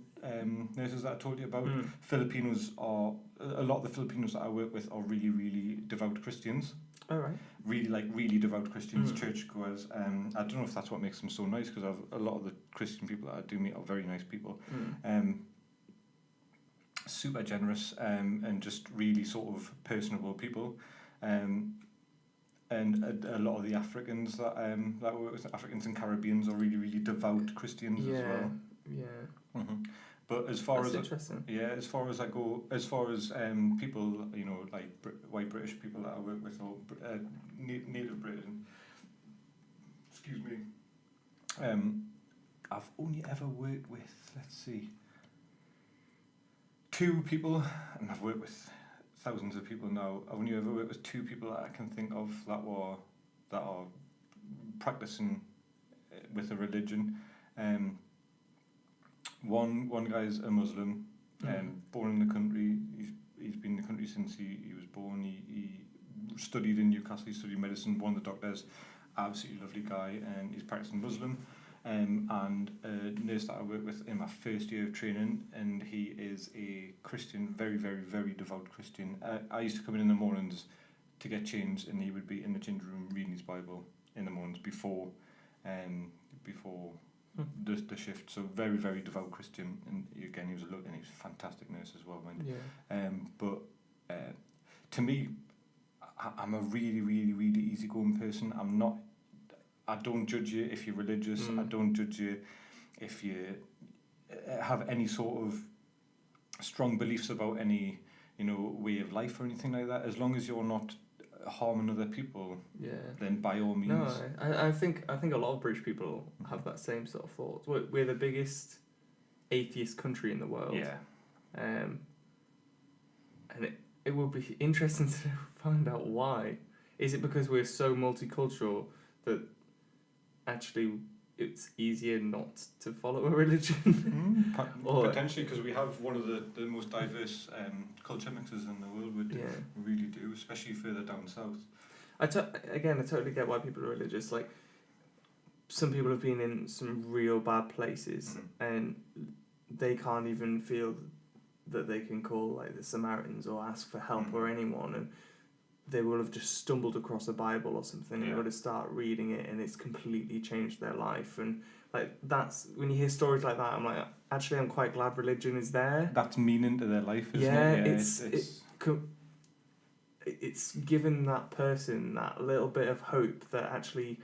nurses that I told you about, Filipinos are, a lot of the Filipinos that I work with are really, really devout Christians. All right. Really devout Christians, churchgoers. I don't know if that's what makes them so nice, because a lot of the Christian people that I do meet are very nice people. Super generous, and just really sort of personable people. And a lot of the Africans that work with, Africans and Caribbeans, are really, really devout Christians as well. Yeah. But as far That's as interesting. as far as people, like white British people that I work with, or native Britain, excuse me, I've only ever worked with, let's see, 2 people, and I've worked with thousands of people now. I've only ever worked with 2 people that I can think of that are practicing with a religion. One guy's a Muslim, born in the country. He's been in the country since he was born. He studied in Newcastle. He studied medicine. One of the doctors, absolutely lovely guy, and he's practicing Muslim. And a nurse that I work with in my first year of training, and he is a Christian, very, very, very devout Christian. I used to come in the mornings to get changed, and he would be in the changing room reading his Bible in the mornings before the shift. So very, very devout Christian, and again he was a fantastic nurse as well, man. Yeah. But to me, I'm a really, really, really easygoing person. I don't judge you if you're religious. I don't judge you if you have any sort of strong beliefs about any, way of life or anything like that. As long as you're not harming other people, then by all means. No, I think a lot of British people have that same sort of thoughts. We're the biggest atheist country in the world. Yeah. And it would be interesting to find out why. Is it because we're so multicultural that actually it's easier not to follow a religion? Potentially, because we have one of the most diverse culture mixes in the world. We really do, especially further down south. I totally get why people are religious. Like, some people have been in some real bad places, and they can't even feel that they can call like the Samaritans or ask for help or anyone, and they will have just stumbled across a Bible or something and got to start reading it, and it's completely changed their life. And like, that's when you hear stories like that, I'm like, actually, I'm quite glad religion is there. That's meaning to their life, isn't it? Yeah, it's given that person that little bit of hope that actually,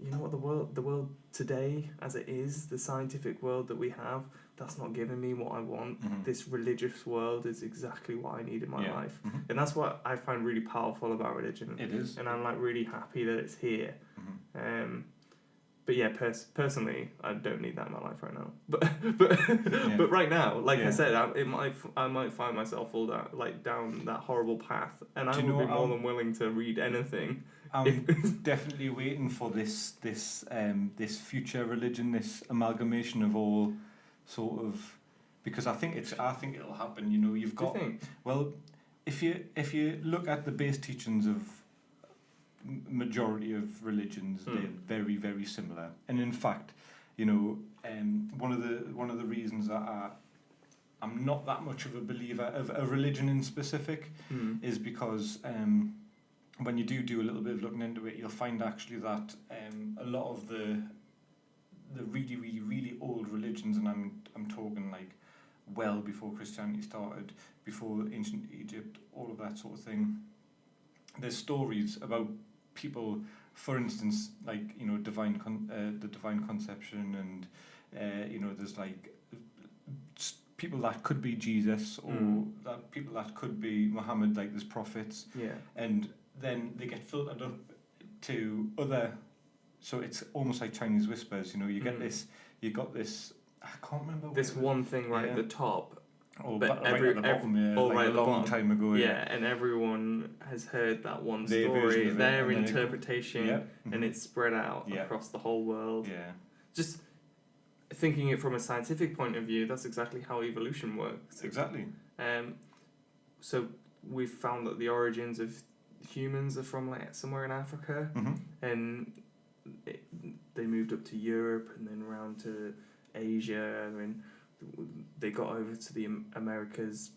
what, the world today as it is, the scientific world that we have, that's not giving me what I want. This religious world is exactly what I need in my life. And that's what I find really powerful about religion. It is. And I'm like really happy that it's here. But yeah, personally, I don't need that in my life right now. But right now, like I said, I might find myself fall down that horrible path, and I would be more than willing to read anything. I'm definitely waiting for this future religion, this amalgamation of all sort of, because I think it'll happen. You've got, well, if you look at the base teachings of majority of religions, they're very, very similar. And in fact, one of the reasons that I'm not that much of a believer of a religion in specific is because when you do a little bit of looking into it, you'll find actually that a lot of the really, really, really old religions, and I'm talking like well before Christianity started, before ancient Egypt, all of that sort of thing. There's stories about people, for instance, like the divine conception, and there's like people that could be Jesus, or that people that could be Muhammad, like there's prophets, and then they get filtered up to other. So it's almost like Chinese whispers, you got this, I can't remember. This one thing right at the top. But right at the bottom, like a long time ago. Yeah, and everyone has heard that one story, their interpretation, and it's spread out across the whole world. Yeah. Just thinking it from a scientific point of view, that's exactly how evolution works. Exactly. So we've found that the origins of humans are from like somewhere in Africa, and they moved up to Europe and then around to Asia, and they got over to the Americas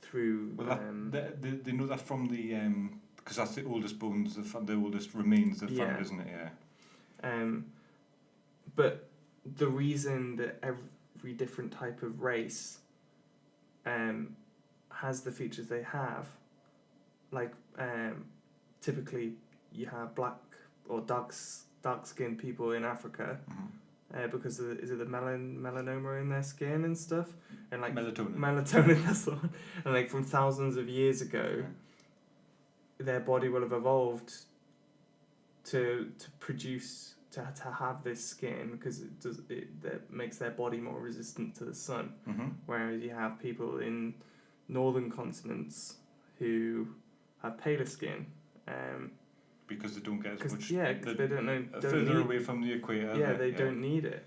through. Well, they know that from the because that's the oldest bones, the oldest remains they've found, isn't it? Yeah. But the reason that every different type of race has the features they have, like typically you have black or dark skinned people in Africa. Because is it the melanoma in their skin and stuff, and like melatonin, that's the one. And like from thousands of years ago, their body will have evolved to produce to have this skin, because that makes their body more resistant to the sun. Whereas you have people in northern continents who have paler skin. Because they don't get as much. Yeah, because they don't further away from the equator. Yeah, they don't need it.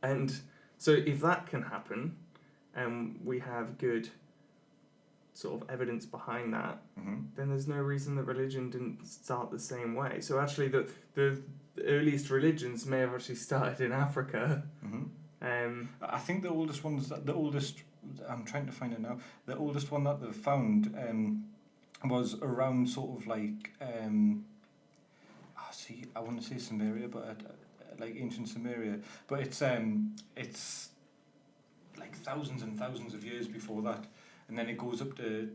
And so if that can happen, and we have good sort of evidence behind that, then there's no reason that religion didn't start the same way. So actually, the earliest religions may have actually started in Africa. I think the oldest ones, I'm trying to find it now. The oldest one that they've found was around sort of like I want to say Samaria, but like ancient Samaria, but it's like thousands and thousands of years before that, and then it goes up to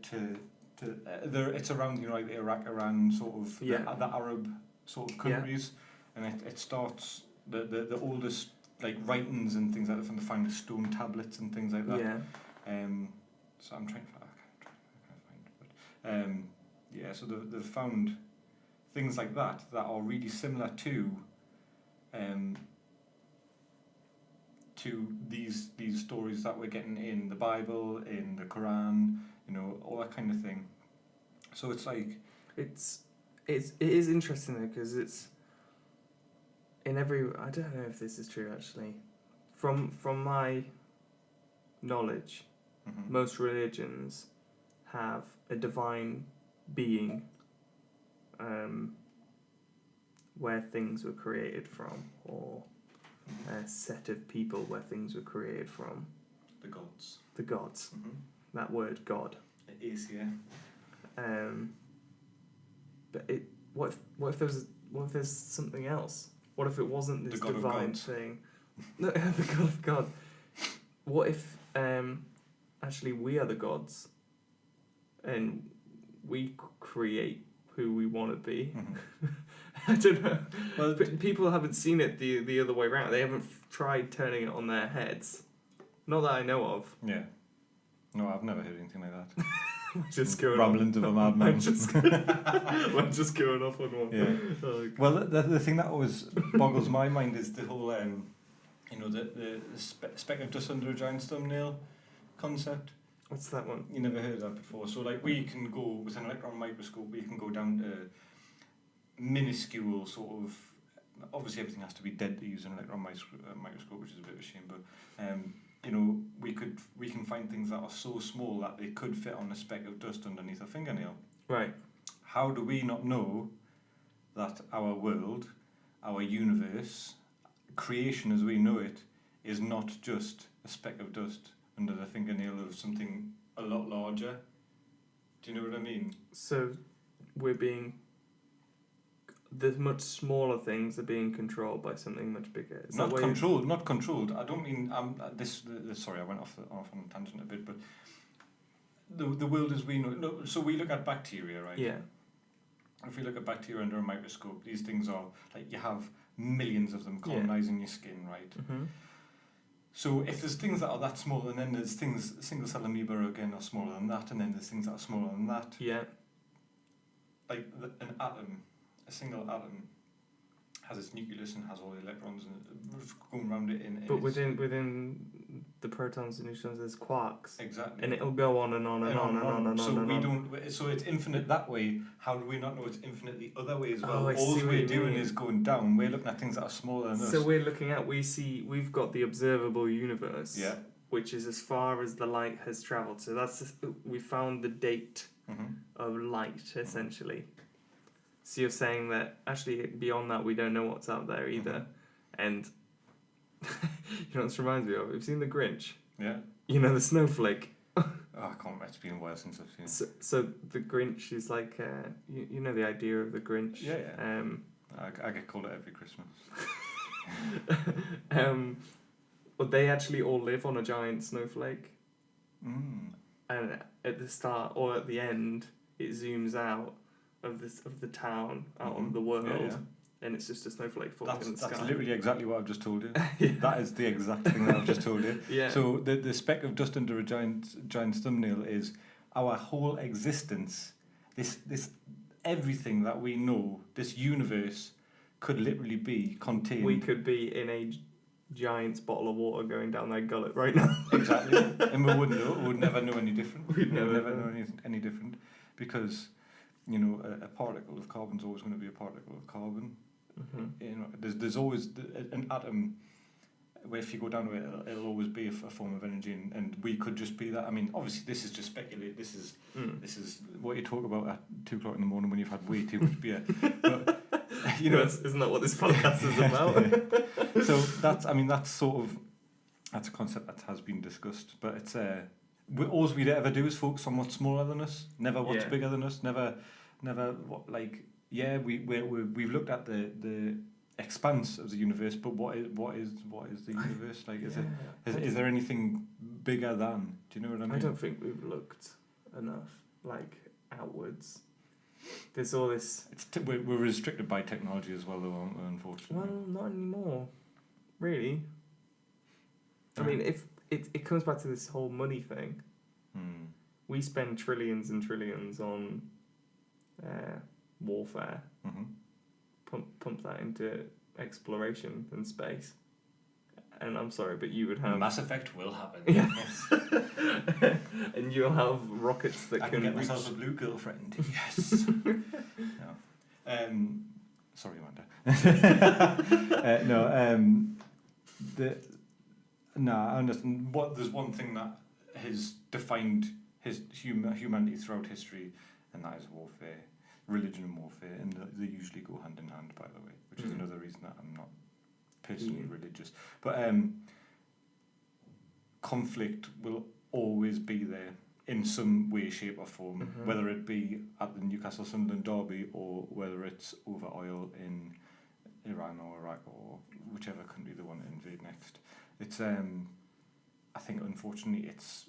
there. It's around like the Iraq, Iran sort of the Arab sort of countries, and it starts the oldest like writings and things like that from the find stone tablets and things like that. So I'm trying to find. So they've found things like that are really similar to these stories that we're getting in the Bible, in the Quran, all that kind of thing. So it's like it is interesting though, because it's in every. I don't know if this is true actually. From my knowledge, most religions have a divine being where things were created from, or a set of people where things were created from. The gods. That word God. It is, yeah. But what if there's something else? What if it wasn't this divine thing? No, the God of God. What if actually we are the gods, and we create who we want to be? I don't know. Well, people haven't seen it the other way around. They haven't tried turning it on their heads. Not that I know of. Yeah. No, I've never heard anything like that. Just going ramblings of a madman. I'm just going off on one. Yeah. Well, the thing that always boggles my mind is the whole, the speck of dust under a giant's thumbnail concept. What's that one? You never heard of that before. So, like, we can go with an electron microscope. We can go down to minuscule sort of. Obviously, everything has to be dead to use an electron microscope, which is a bit of a shame. But we can find things that are so small that they could fit on a speck of dust underneath a fingernail. Right. How do we not know that our world, our universe, creation as we know it, is not just a speck of dust under the fingernail of something a lot larger? Do you know what I mean? So the much smaller things are being controlled by something much bigger. Not controlled. I don't mean sorry, I went off on a tangent a bit, but the world as we know. No, so we look at bacteria, right? Yeah. If we look at bacteria under a microscope, these things are like you have millions of them colonizing your skin, right? Mm-hmm. So if there's things that are that small, and then there's things, single cell amoeba again are smaller than that, and then there's things that are smaller than that. Yeah. Like an atom, a single atom has its nucleus and has all the electrons and going around it in. But within the protons and neutrons, there's quarks. Exactly. And it'll go on and on and on and on and on. So we don't. So it's infinite that way. How do we not know it's infinite the other way as well? Oh, all we're doing is going down. We're looking at things that are smaller than us. So we're looking at we've got the observable universe. Yeah. Which is as far as the light has travelled. So we found the date of light essentially. So you're saying that actually beyond that we don't know what's out there either, and you know what this reminds me of? Have you seen The Grinch? Yeah. You know the snowflake. Oh, I can't remember. It's been a while since I've seen it. So the Grinch is like you know the idea of the Grinch. Yeah. I get called it every Christmas. Well, they actually all live on a giant snowflake. Mm. And at the start or at the end, it zooms out of the town, out of the world, and it's just a snowflake falling in the sky. That's literally exactly what I've just told you. That is the exact thing that I've just told you. Yeah. So the speck of dust under a giant's thumbnail is our whole existence. This everything that we know, this universe, could literally be contained. We could be in a giant's bottle of water going down their gullet right now. Exactly. And we wouldn't know. We would never know any different. We'd never know any different, because, you know, a particle of carbon is always going to be a particle of carbon. Mm-hmm. You know, there's always an atom where if you go down to it, it'll always be a form of energy, and we could just be that. I mean, obviously this is just speculate. This is what you talk about at 2:00 in the morning when you've had way too much beer. But, you know, isn't that what this podcast is about? So that's a concept that has been discussed, but it's all we'd ever do is focus on what's smaller than us, never what's bigger than us, never what, like, we've looked at the expanse of the universe, but what is the universe like? Is there anything bigger than? Do you know what I mean? I don't think we've looked enough, like, outwards. There's all this. We're restricted by technology as well, though, aren't we, unfortunately? Well, not anymore, really. I mean, if it comes back to this whole money thing. We spend trillions and trillions on warfare. Pump that into exploration and space. And I'm sorry, but you would have... Mass Effect will happen. Yes. And you'll have rockets that I can get myself a blue girlfriend. Yes. No. Sorry, Amanda. I understand. There's one thing that has defined humanity throughout history, and that is warfare. Religion and warfare, and they usually go hand in hand, by the way, which is another reason that I'm not personally religious. But conflict will always be there in some way, shape or form, whether it be at the Newcastle Sunderland derby or whether it's over oil in Iran or Iraq or whichever country they want to invade next. It's I think unfortunately it's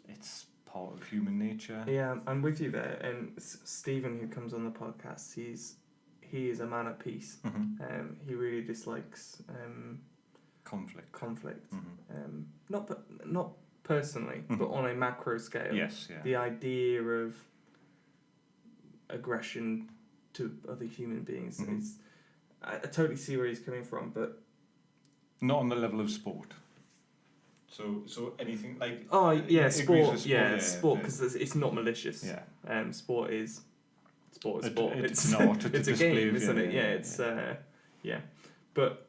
part of human nature. Yeah, I'm with you there. And Stephen, who comes on the podcast, he is a man at peace. He really dislikes conflict. Not personally, but on a macro scale. Yes, yeah. The idea of aggression to other human beings is. I totally see where he's coming from, but not on the level of sport. So anything like sport because it's not malicious. Yeah. Sport is sport. It's not. It's a game, isn't it? Yeah. It's But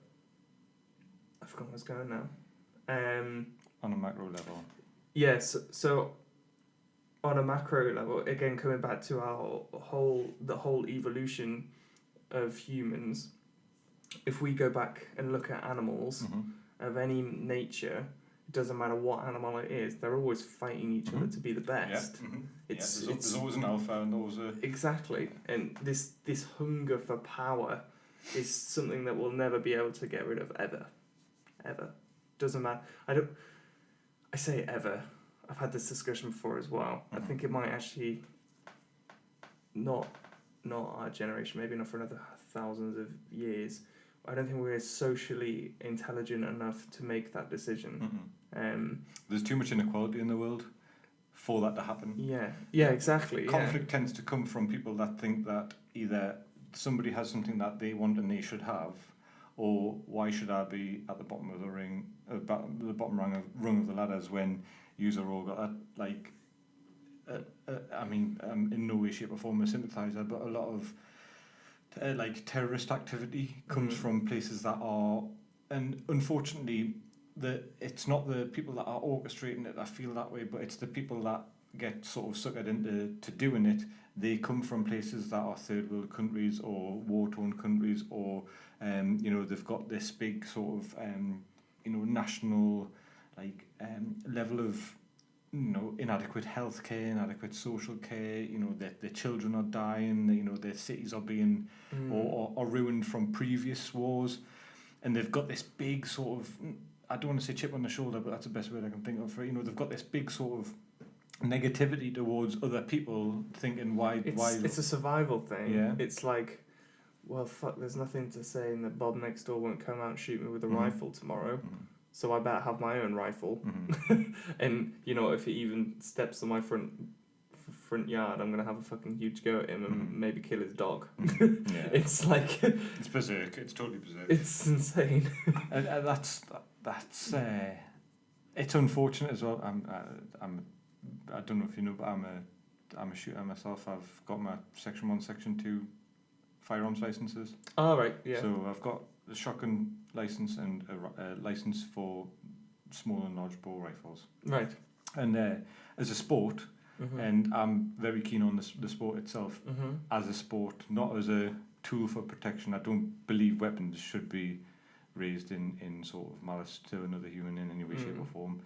I forgot where I was going now. On a macro level. Yes. So on a macro level, again, coming back to the whole evolution of humans. If we go back and look at animals of any nature. Doesn't matter what animal it is, they're always fighting each other to be the best. Yeah. There's always an alpha and always a... Exactly, and this hunger for power is something that we'll never be able to get rid of ever. Doesn't matter. I say ever. I've had this discussion before as well. I think it might actually not our generation, maybe not for another thousands of years. I don't think we're socially intelligent enough to make that decision. There's too much inequality in the world for that to happen. Yeah, exactly. Conflict tends to come from people that think that either somebody has something that they want and they should have, or why should I be at the bottom of the ring, the bottom rung of the ladders when yous are all got that, like. I mean, in no way, shape or form a sympathiser, but a lot of. Like terrorist activity comes from places that are, and unfortunately, it's not the people that are orchestrating it that feel that way, but it's the people that get sort of suckered into doing it, they come from places that are third world countries or war-torn countries, or they've got this big sort of national level of inadequate healthcare, inadequate social care. Their children are dying. Their cities are being or ruined from previous wars, and they've got this big sort of, I don't want to say chip on the shoulder, but that's the best word I can think of for it. They've got this big sort of negativity towards other people, thinking why it's a survival thing. Yeah. It's like, well, fuck, there's nothing to say that Bob next door won't come out and shoot me with a rifle tomorrow, so I better have my own rifle. And if he even steps on my front yard, I'm gonna have a fucking huge go at him and maybe kill his dog. Yeah. It's like it's berserk. It's totally berserk. It's insane. And that's it's unfortunate as well. I don't know if you know, but I'm a shooter myself. I've got my Section 1, Section 2 firearms licenses. Oh, right, yeah. So I've got a shotgun license and a license for small and large bore rifles. Right. And as a sport, and I'm very keen on the sport itself as a sport, not as a tool for protection. I don't believe weapons should be raised in sort of malice to another human in any way, shape or form.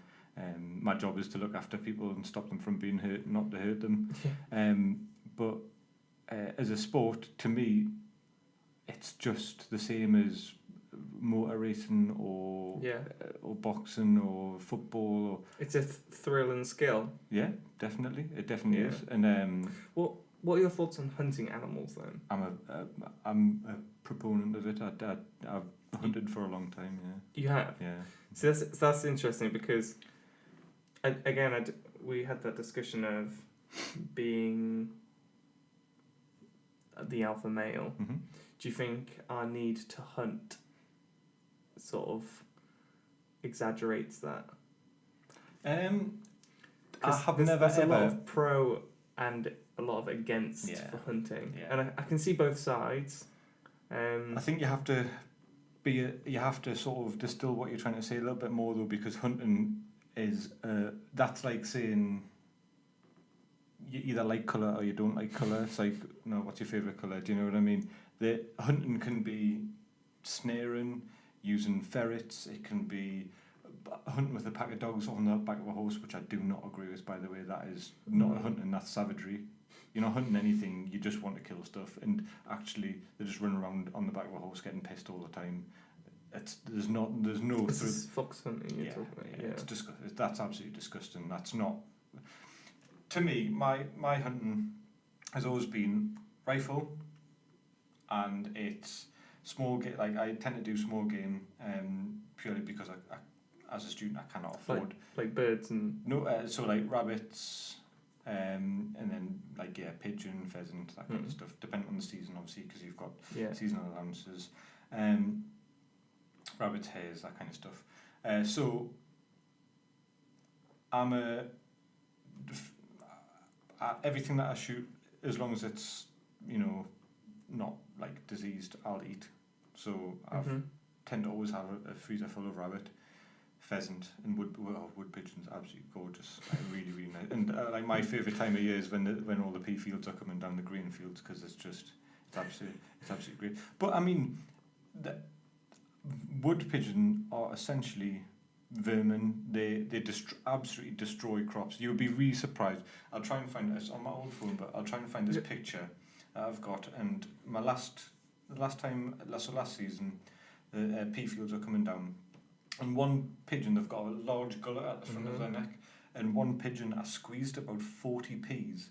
My job is to look after people and stop them from being hurt, not to hurt them. But as a sport, to me, it's just the same as motor racing or boxing or football. Or it's a thrill and skill. Yeah, definitely. It definitely is. And what are your thoughts on hunting animals then? I'm a proponent of it. I've hunted for a long time. Yeah. You have. Yeah. So that's interesting because, again, we had that discussion of being the alpha male. Do you think our need to hunt sort of exaggerates that? I have never there's ever. a lot of pro and a lot of against for hunting, and I can see both sides. I think you have to sort of distill what you're trying to say a little bit more though, because hunting is that's like saying you either like colour or you don't like colour. It's like, no, what's your favourite colour? Do you know what I mean? The hunting can be snaring, using ferrets. It can be hunting with a pack of dogs on the back of a horse, which I do not agree with, by the way. That is not hunting, that's savagery. You're not hunting anything, you just want to kill stuff. And actually, they just run around on the back of a horse getting pissed all the time. There's no... This is fox hunting you're talking about. Yeah. It's disgusting. That's absolutely disgusting. That's not... To me, my hunting has always been rifle, and it's small game. Like, I tend to do small game purely because I as a student I cannot afford... Like birds and... No, so like rabbits, and then like pigeon, pheasant, that kind of stuff, depending on the season obviously, because you've got seasonal allowances. Rabbits, hares, that kind of stuff. So I'm everything that I shoot, as long as it's not like diseased, I'll eat. So I tend to always have a freezer full of rabbit, pheasant, and wood pigeons. Absolutely gorgeous, like really really nice. And like my favourite time of year is when all the pea fields are coming down, the grain fields, because it's absolutely great. But I mean, the wood pigeon are essentially vermin. They absolutely destroy crops. You would be really surprised. I'll try and find this on my old phone, but I'll try and find this picture that I've got. And my last season, the pea fields are coming down, and one pigeon, they've got a large gullet at the front of their neck, and one pigeon has squeezed about 40 peas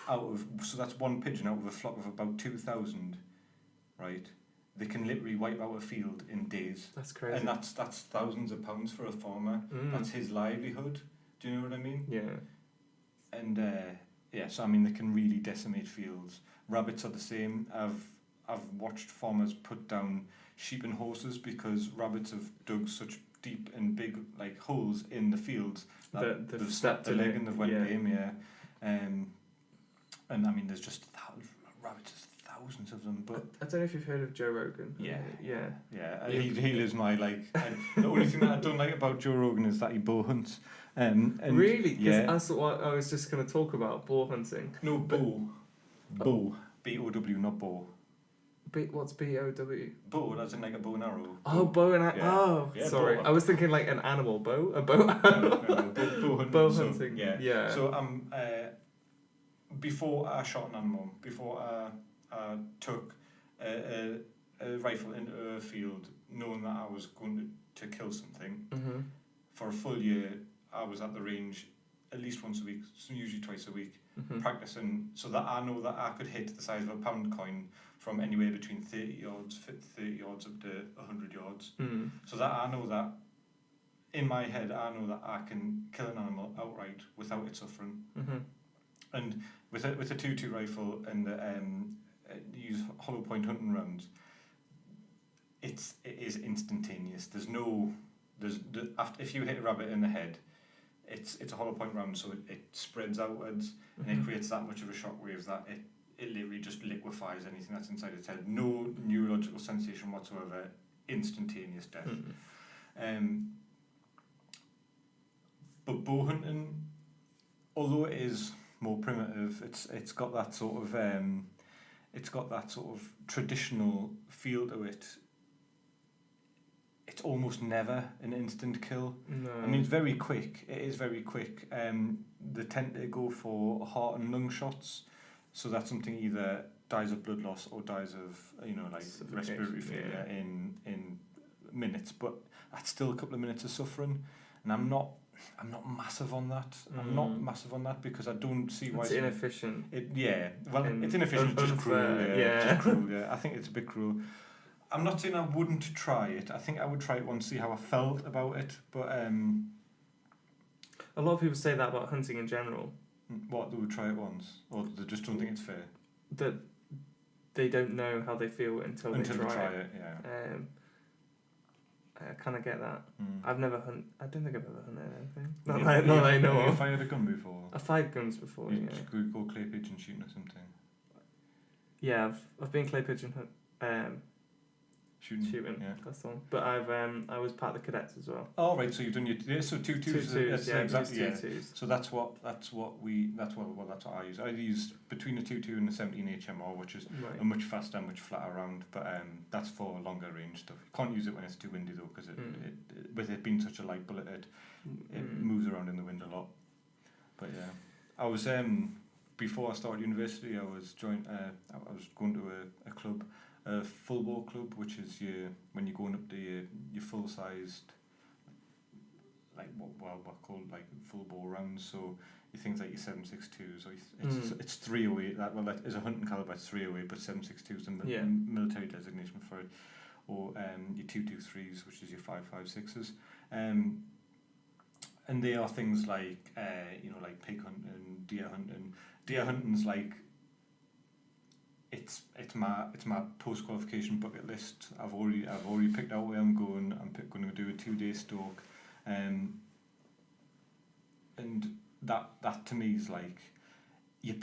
out of. So that's one pigeon out of a flock of about 2,000, right? They can literally wipe out a field in days. That's crazy. And that's thousands of pounds for a farmer. That's his livelihood. Do you know what I mean? Yeah. And so I mean, they can really decimate fields. Rabbits are the same. I've watched farmers put down sheep and horses because rabbits have dug such deep and big like holes in the fields that they've snapped a leg and they've went lame. And I mean, there's just rabbits. thousands of them. But I don't know if you've heard of Joe Rogan. Yeah. He lives my like. The only thing that I don't like about Joe Rogan is that he bow hunts. And really? Yeah. That's what I was just going to talk about, bow hunting. No, bow. B-O-W, not bow. What's B-O-W? Bow, as in like a bow and arrow. Oh, bow and arrow. Yeah. Oh, Yeah, sorry. bow. I was thinking like an animal bow. A bow. No, bow hunting. Bow So, hunting. yeah. Yeah. So before I shot an animal, before I took a rifle into a field, knowing that I was going to kill something, Mm-hmm. for a full year, I was at the range at least once a week, usually twice a week, Mm-hmm. practicing so that I know that I could hit the size of a pound coin from anywhere between 30 yards up to 100 yards. Mm. So that I know that, in my head, I know that I can kill an animal outright without it suffering. Mm-hmm. And with a 2.2 rifle and use hollow point hunting rounds, it is instantaneous. If you hit a rabbit in the head, it's a hollow point round, so it spreads outwards, Mm-hmm. and it creates that much of a shockwave that it literally just liquefies anything that's inside its head. No neurological sensation whatsoever. Instantaneous death. Mm. But bow hunting, although it is more primitive, it's got that sort of traditional feel to it. It's almost never an instant kill. No. I mean, it's very quick. It is very quick. They tend to go for heart and lung shots, so that's something either dies of blood loss or dies of Suffocation, respiratory failure in minutes. But that's still a couple of minutes of suffering, and I'm not massive on that. I'm not massive on that because I don't see why it's inefficient. It's inefficient, just cruel. Just cruel. Yeah, I think it's a bit cruel. I'm not saying I wouldn't try it. I think I would try it once, see how I felt about it. But a lot of people say that about hunting in general. What, they would try it once, or they just don't think it's fair. That they don't know how they feel until they try it. Yeah. I kind of get that. I've never I don't think I've ever hunted anything. Not that I know Have you of. fired a gun before? I've fired guns before. You just go clay pigeon shooting or something. Yeah, I've been clay pigeon shooting. Yeah. That's the one. But I was part of the cadets as well. Oh right, so you've done your so 2.2s. Yeah, Exactly. Yeah. 2.2s. So that's what I use. I use between the 2.2 and the 17 HMR, which is Right. a much faster, much flatter round. But that's for longer range stuff. You can't use it when it's too windy though, because with it being such a light bullet, it moves around in the wind a lot. But yeah, I was before I started university, I was going to a club. A full bore club, which is when you're going up to your full sized, like what called like full bore rounds. So you things like your 7.62s, or it's 308. That is a hunting caliber. It's 308, but 7.62 is the military designation for it. Or your 2.23s, which is your 5.56s. And they are things like like pig hunting, deer hunting. Deer hunting's like. It's my post qualification bucket list. I've already picked out where I'm going. I'm going to do a 2-day stalk, and that to me is like you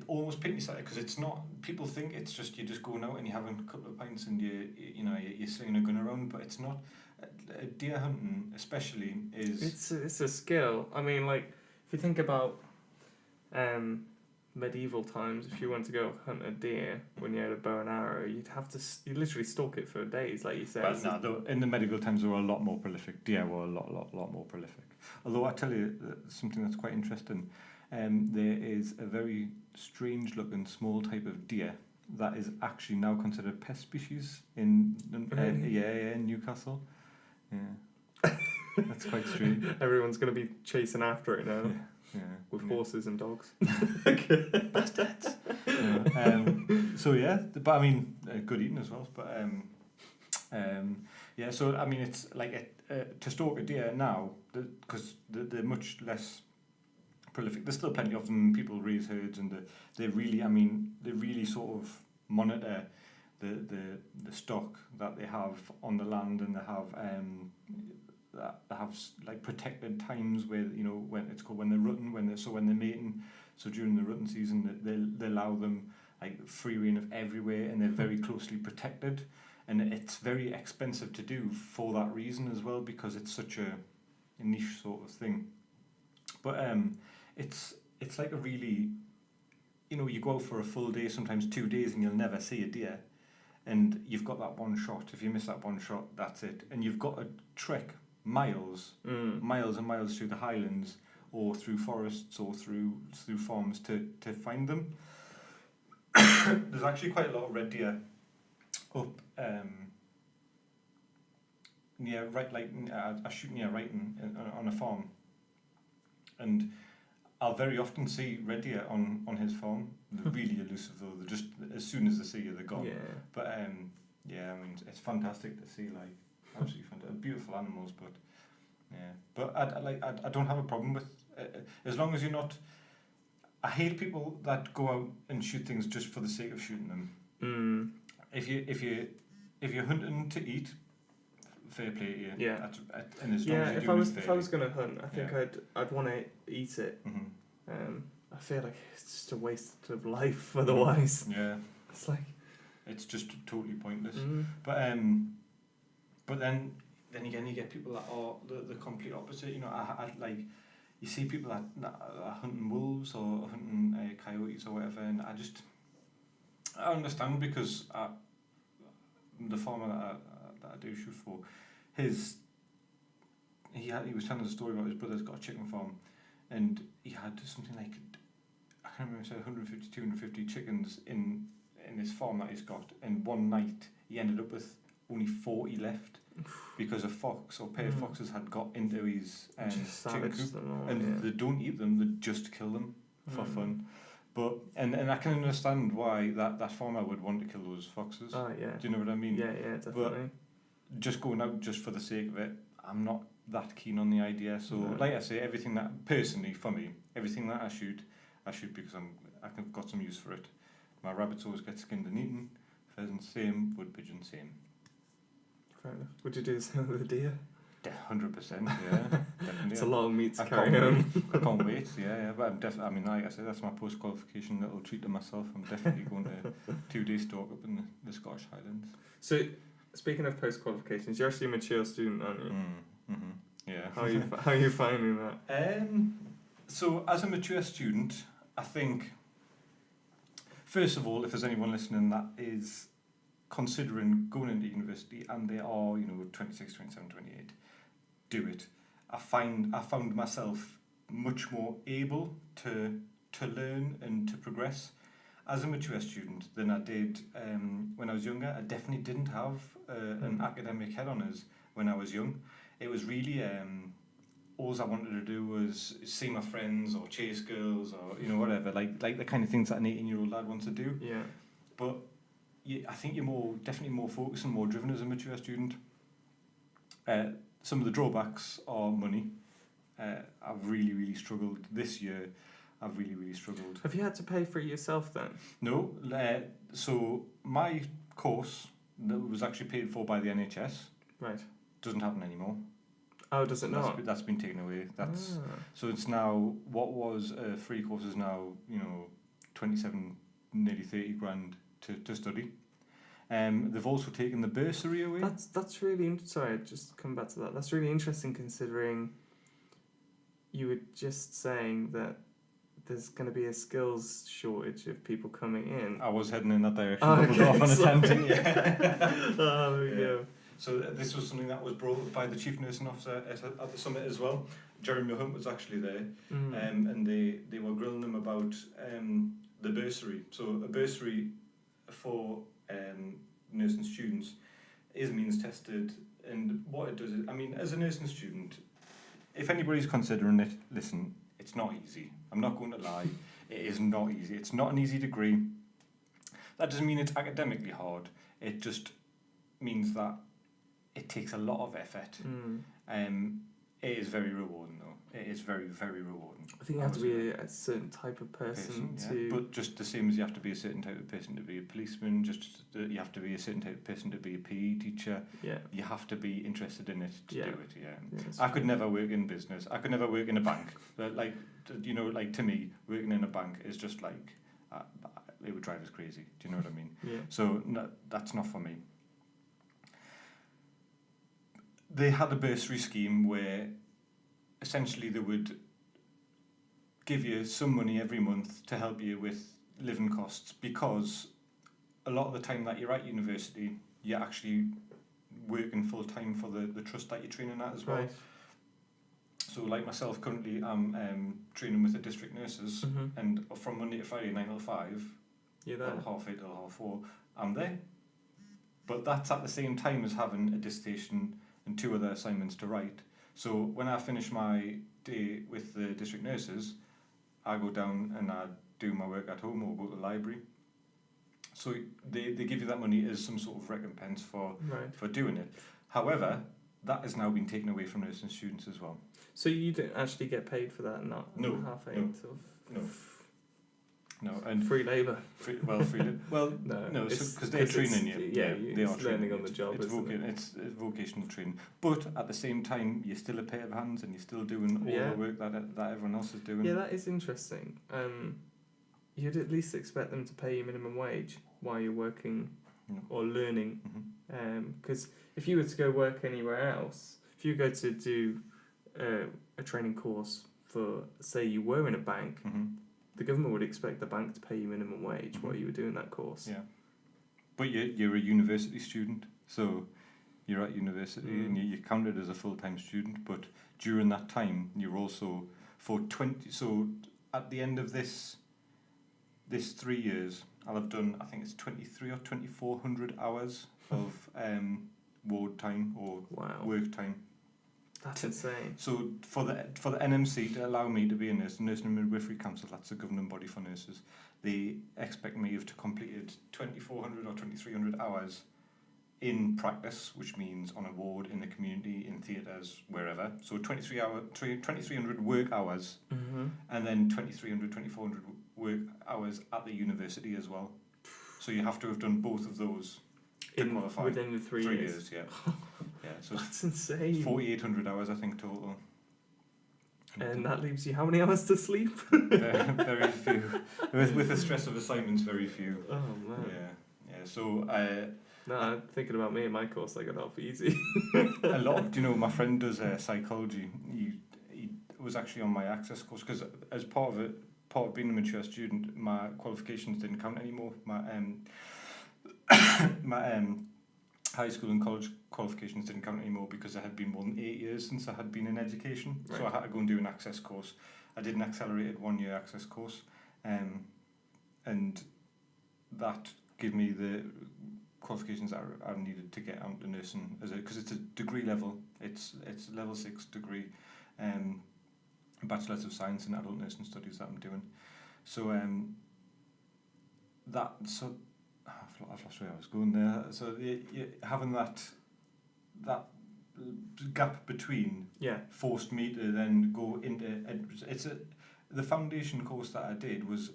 almost pick yourself, because it's not. People think it's just you're just going out and you're having a couple of pints and you're slinging a gun around, but it's not. Deer hunting especially is. It's a skill. I mean, like if you think about medieval times, if you want to go hunt a deer when you had a bow and arrow, you'd literally stalk it for days, like you said. But no, in the medieval times they were a lot more prolific. Deer were a lot more prolific. Although I tell you something that's quite interesting, there is a very strange looking small type of deer that is actually now considered a pest species in Newcastle. Yeah. That's quite strange. Everyone's going to be chasing after it now. Yeah, with horses and dogs. Bastards. So yeah, but I mean, good eating as well. But yeah, so I mean, it's like to stalk a deer now, because they're much less prolific. There's still plenty of them. People raise herds, and they really sort of monitor the stock that they have on the land, and they have like protected times where when it's called when they're rutting, when they're mating. So during the rutting season, they allow them like free reign of everywhere, and they're very closely protected, and it's very expensive to do for that reason as well, because it's such a niche sort of thing. But it's like a really, you go out for a full day, sometimes 2 days, and you'll never see a deer, and you've got that one shot. If you miss that one shot, that's it, and you've got to trek miles and miles through the highlands, or through forests, or through farms to find them. There's actually quite a lot of red deer up near I shoot near Wrighton on a farm, and I'll very often see red deer on his farm. They're really elusive though. They're just, as soon as they see you, they're gone. Yeah. But I mean, it's fantastic to see, like, absolutely fantastic, beautiful animals. But yeah, but I don't have a problem with as long as you're not. I hate people that go out and shoot things just for the sake of shooting them. If you're hunting to eat, fair play to you. Yeah. And as long as if I was gonna hunt, I think I'd want to eat it. I feel like it's just a waste of life otherwise. Yeah. It's like, it's just totally pointless. But then again, you get people that are the complete opposite. I like, you see people that are hunting wolves or hunting coyotes or whatever, and I understand, because the farmer that I do shoot for, he was telling us a story about his brother's got a chicken farm, and he had something like, I can't remember, 150, 250 chickens in this farm that he's got, and one night he ended up with only 40 left because a fox or pair of foxes had got into his chicken coop, and they don't eat them, they just kill them for fun. But and I can understand why that farmer would want to kill those foxes. Oh yeah. Do you know what I mean? Yeah, definitely. But just going out just for the sake of it, I'm not that keen on the idea. So like I say, everything that, personally for me, everything that I shoot because I've got some use for it. My rabbits always get skinned and eaten. Pheasants same, wood pigeon same. Fair enough. Would you do the same with a deer? 100%, yeah, definitely. It's a lot of meat to carry home. I can't wait, yeah. But I'm definitely, I mean, like I said, that's my post-qualification little treat to myself. I'm definitely going to 2-day stalk up in the Scottish Highlands. So, speaking of post-qualifications, you're actually a mature student, aren't you? Yeah. How are you finding that? So, as a mature student, I think, first of all, if there's anyone listening that is considering going into university and they are, 26, 27, 28, do it. I found myself much more able to learn and to progress as a mature student than I did when I was younger. I definitely didn't have an academic head on us when I was young. It was really all I wanted to do was see my friends or chase girls or whatever, like the kind of things that an 18-year-old lad wants to do. Yeah. But I think you're definitely more focused and more driven as a mature student. Some of the drawbacks are money. I've really, really struggled this year. I've really, really struggled. Have you had to pay for it yourself then? No. So my course that was actually paid for by the NHS. Right. Doesn't happen anymore. Oh, does it not? That's been taken away. So it's now, what was a free course is now 27, nearly 30 grand to study. They've also taken the bursary away. That's really sorry, just come back to that. That's really interesting, considering you were just saying that there's going to be a skills shortage of people coming in. I was heading in that direction. I was off on a tangent. Yeah. There we go. So this was something that was brought up by the chief nursing officer at the summit as well. Jeremy Hunt was actually there, and they were grilling them about the bursary. So a bursary for nursing students is means tested, and what it does is, I mean, as a nursing student, if anybody's considering it, listen, it's not easy. I'm not going to lie, it is not easy. It's not an easy degree. That doesn't mean it's academically hard. It just means that it takes a lot of effort. It is very rewarding though. It is very, very rewarding. I think you have to be a certain type of person to... But just the same as you have to be a certain type of person to be a policeman, you have to be a certain type of person to be a PE teacher. Yeah. You have to be interested in it to do it, yeah. I could never work in business. I could never work in a bank. But to me, working in a bank is just like... it would drive us crazy. Do you know what I mean? Yeah. So that's not for me. They had a bursary scheme where essentially they would give you some money every month to help you with living costs, because a lot of the time that you're at university, you're actually working full time for the trust that you're training at as well. Right. So like myself, currently I'm training with the district nurses, and from Monday to Friday, 9 till 5, You're there. or 8:30 till 4:30, I'm there. But that's at the same time as having a dissertation and 2 other assignments to write. So when I finish my day with the district nurses, I go down and I do my work at home or go to the library. So they give you that money as some sort of recompense for doing it. However, that has now been taken away from nursing students as well. So you don't actually get paid for that, not No, half eight no. of No, and free labour. No, because they're training you. They are learning on the job. It's vocational training, but at the same time, you're still a pair of hands, and you're still doing all the work that everyone else is doing. Yeah, that is interesting. You'd at least expect them to pay you minimum wage while you're working or learning, because if you were to go work anywhere else, if you go to do a training course for, say, you were in a bank. The government would expect the bank to pay you minimum wage while you were doing that course. Yeah, but you're a university student, so you're at university and you're counted as a full-time student. But during that time, you're also So at the end of this 3 years, I'll have done, I think it's 23 or 2,400 hours of ward time or work time. That's insane. So for the NMC to allow me to be a nurse, Nursing and Midwifery Council, that's a governing body for nurses, they expect me to have completed 2,400 or 2,300 hours in practice, which means on a ward, in the community, in theatres, wherever. So 2,300 work hours, and then 2,300, 2,400 work hours at the university as well. So you have to have done both of those to qualify. Within the 3 years? Yeah. Yeah, so that's insane. 4,800 hours, I think, total. And that leaves you how many hours to sleep? Very few. With the stress of assignments, very few. Oh, man. Yeah. So I'm thinking about me and my course, I got off easy. a lot of, my friend does psychology. He was actually on my access course, because as part of being a mature student, my qualifications didn't count anymore. My high school and college qualifications didn't count anymore, because it had been more than 8 years since I had been in education. Right. So I had to go and do an access course. I did an accelerated 1-year access course, and that gave me the qualifications that I needed to get out to nursing, because it's a degree level. It's level 6 degree, Bachelor's of Science in Adult Nursing Studies that I'm doing. So I've lost where I was going there. So having that gap between forced me to then go into the foundation course that I did was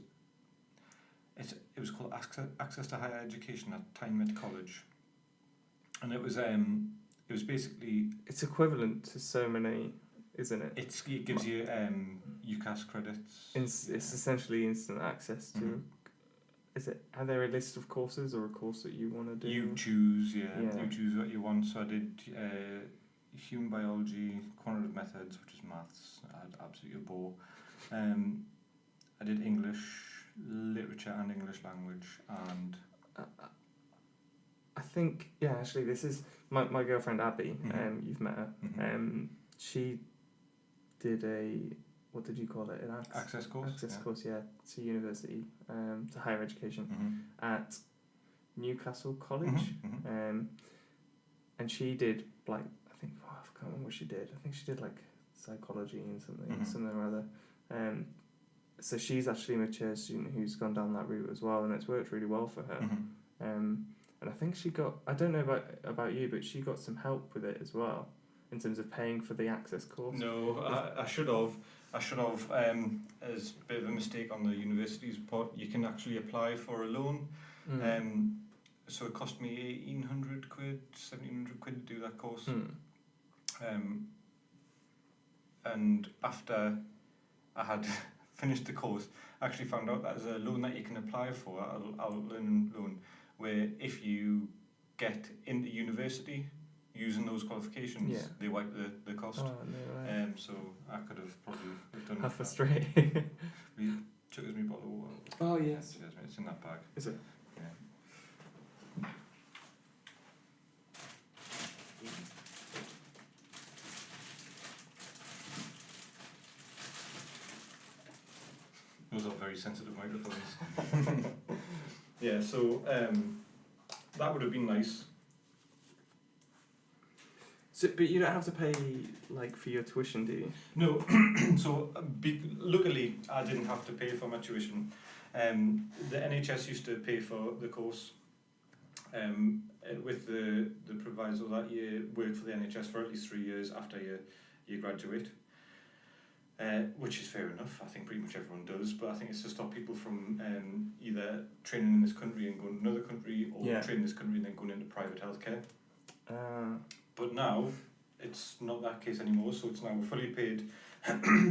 called Access to Higher Education at Tyne College, and it was basically, it's equivalent to so many, isn't it? It gives you UCAS credits. It's essentially instant access to. Are there a list of courses or a course that you want to do? You choose, You choose what you want. So I did human biology, quantitative methods, which is maths. I had absolutely a bore. I did English literature and English language, and I think actually this is my girlfriend Abby. You've met her. She did what did you call it? An access course. Access course, to university, to higher education at Newcastle College, and she did I can't remember what she did. I think she did psychology and something or other. So she's actually a mature student who's gone down that route as well, and it's worked really well for her. And I think she got, I don't know about you, but she got some help with it as well, in terms of paying for the access course. No, I should have. As a bit of a mistake on the university's part, you can actually apply for a loan. So it cost me 1,800 quid, 1,700 quid to do that course. And after I had finished the course, actually found out that there's a loan that you can apply for, a learning loan, where if you get into university using those qualifications, they wipe the cost. Oh, no way. So I could have probably done How that. frustrating. We took us me bottle of water. Oh, yes. It's in that bag. Is it? Yeah. Those are very sensitive microphones. Yeah, so that would have been nice. So, but you don't have to pay like for your tuition, do you? No, so luckily I didn't have to pay for my tuition. The NHS used to pay for the course with the proviso that you work for the NHS for at least 3 years after you graduate. Which is fair enough. I think pretty much everyone does, but I think it's to stop people from either training in this country and going to another country, or training in this country and then going into private healthcare. But now it's not that case anymore, so it's now a fully paid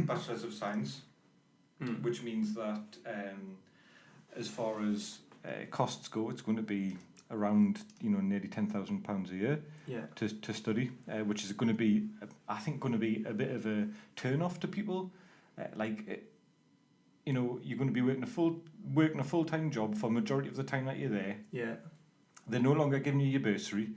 Bachelors of Science, which means that as far as costs go, it's going to be around nearly £10,000 a year to study, which is going to be, I think, going to be a bit of a turn off to people. You're going to be working a full-time job for the majority of the time that you're there. Yeah. They're no longer giving you your bursary,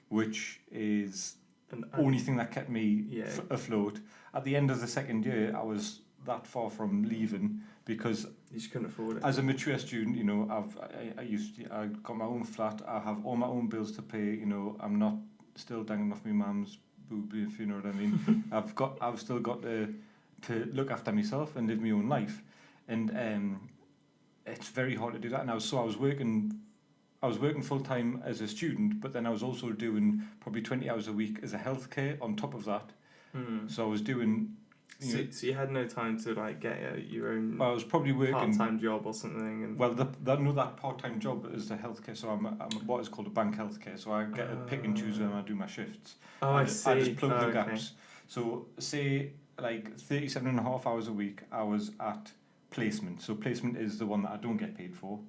which is the only thing that kept me afloat. At the end of the second year, I was that far from leaving because you just couldn't afford it. As a mature student, I got my own flat. I have all my own bills to pay. I'm not still dangling off my mum's boob, if you know what I mean. I've still got to look after myself and live my own life, and it's very hard to do that. And I was working full time as a student, but then I was also doing probably 20 hours a week as a healthcare on top of that. So I was doing. So you had no time to get your own. Well, I was probably working part-time job or something. And that part-time job is the healthcare. So I'm what is called a bank healthcare. So I get to pick and choose when I do my shifts. Oh, I see. I just plug the gaps. So say 37 and a half hours a week, I was at placement. So placement is the one that I don't get paid for,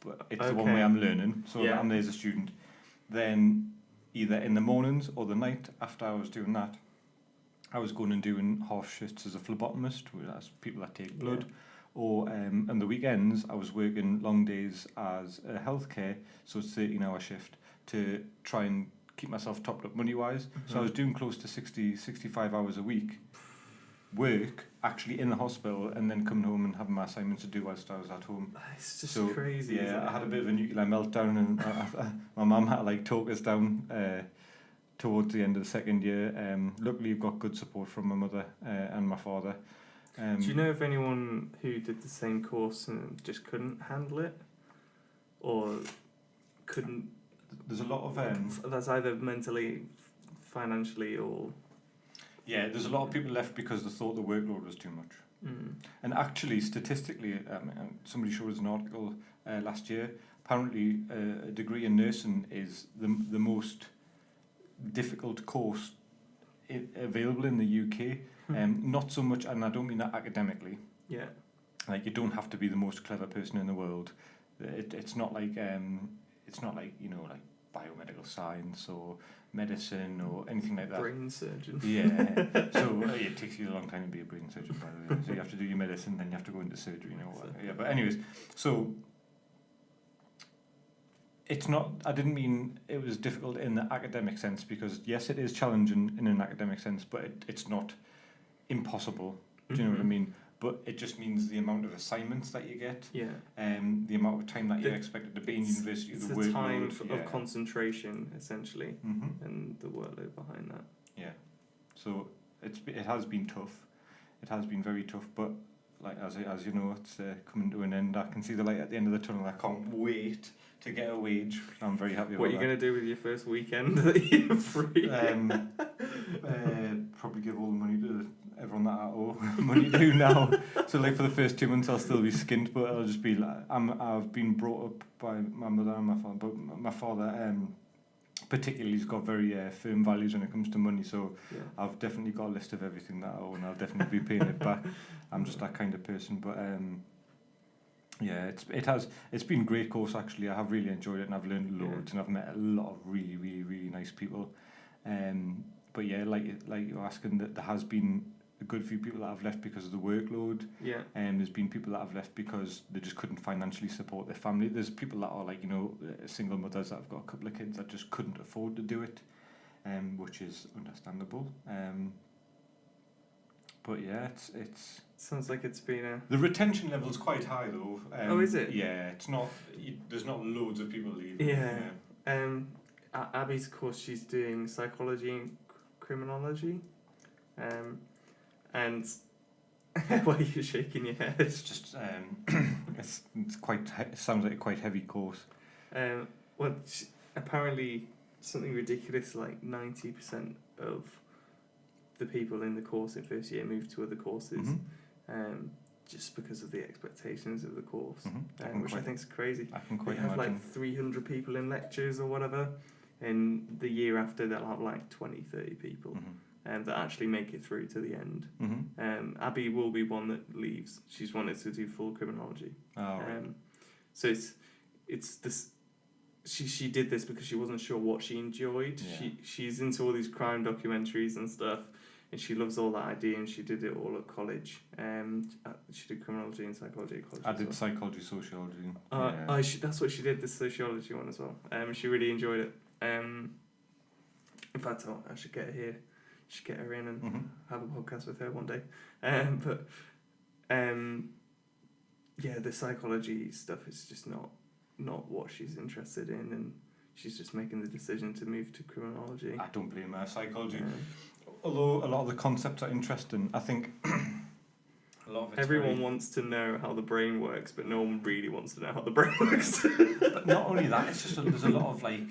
but it's the one where I'm learning. So I'm there as a student. Then either in the mornings or the night after I was doing that, I was going and doing half shifts as a phlebotomist, that's people that take blood, or on the weekends I was working long days as a healthcare, so it's 13-hour shift to try and keep myself topped up money-wise. So I was doing close to 65 hours a week, work actually in the hospital, and then coming home and having my assignments to do whilst I was at home. It's just crazy. Yeah, I had a bit of a nuclear meltdown, and my mum had to talk us down towards the end of the second year. Luckily, I've got good support from my mother and my father. Do you know of anyone who did the same course and just couldn't handle it, or couldn't? There's a lot of that's either mentally, financially, or. Yeah, there's a lot of people left because they thought the workload was too much. And actually, statistically, somebody showed us an article last year. Apparently, a degree in nursing is the most difficult course available in the UK. Not so much, and I don't mean that academically. Yeah. You don't have to be the most clever person in the world. It's not like biomedical science or medicine or anything like that. Brain surgeon. Yeah. So it takes you a long time to be a brain surgeon, by the way. So you have to do your medicine, then you have to go into surgery. Yeah. But anyways, so. It's not. I didn't mean it was difficult in the academic sense, because yes, it is challenging in an academic sense, but it's not impossible. Do you know what I mean? But it just means the amount of assignments that you get, the amount of time that you're expected to be in university, it's the workload, time of concentration, essentially, and the workload behind that. Yeah. So it has been tough. It has been very tough, but as you know, it's coming to an end. I can see the light at the end of the tunnel. I can't wait to get a wage. I'm very happy about that. What are you going to do with your first weekend that you're free? Probably give all the money to everyone that I owe money to now. So for the first 2 months I'll still be skint, but I'll just be I've been brought up by my mother and my father, but my father particularly he's got very firm values when it comes to money. So Yeah. I've definitely got a list of everything that I own. I'll definitely be paying it back. I'm just that kind of person. But yeah, it's been a great course actually. I have really enjoyed it, and I've learned loads, and I've met a lot of really, really, really nice people. But yeah, like you're asking, that there has been a good few people that have left because of the workload. Yeah. There's been people that have left because they just couldn't financially support their family. There's people that are like, single mothers that have got a couple of kids that just couldn't afford to do it, which is understandable. But yeah, it's sounds like it's been the retention level's quite high though. Oh, is it? Yeah, it's not. There's not loads of people leaving. Yeah. Abby's course, she's doing psychology and criminology, and why are you shaking your head? It's just it's quite. It sounds like a quite heavy course. Well, apparently something ridiculous like 90% of the people in the course in first year move to other courses, just because of the expectations of the course, which I think is crazy. I can quite They have imagine. like 300 people in lectures or whatever, and the year after they'll have like 20-30 people that actually make it through to the end. Abby will be one that leaves. She's wanted to do full criminology. So it's this. She did this because she wasn't sure what she enjoyed. Yeah. She's into all these crime documentaries and stuff, and she loves all that idea. And she did it all at college. She did criminology and psychology at college. I did psychology, sociology. That's what she did. The sociology one as well. She really enjoyed it. In fact, I should get her here. Should get her in and have a podcast with her one day. Yeah, the psychology stuff is just not what she's interested in, and she's just making the decision to move to criminology. I don't blame her. Psychology, although a lot of the concepts are interesting, I think a lot of it's everyone wants to know how the brain works, but no one really wants to know how the brain works. But not only that, it's just there's a lot of like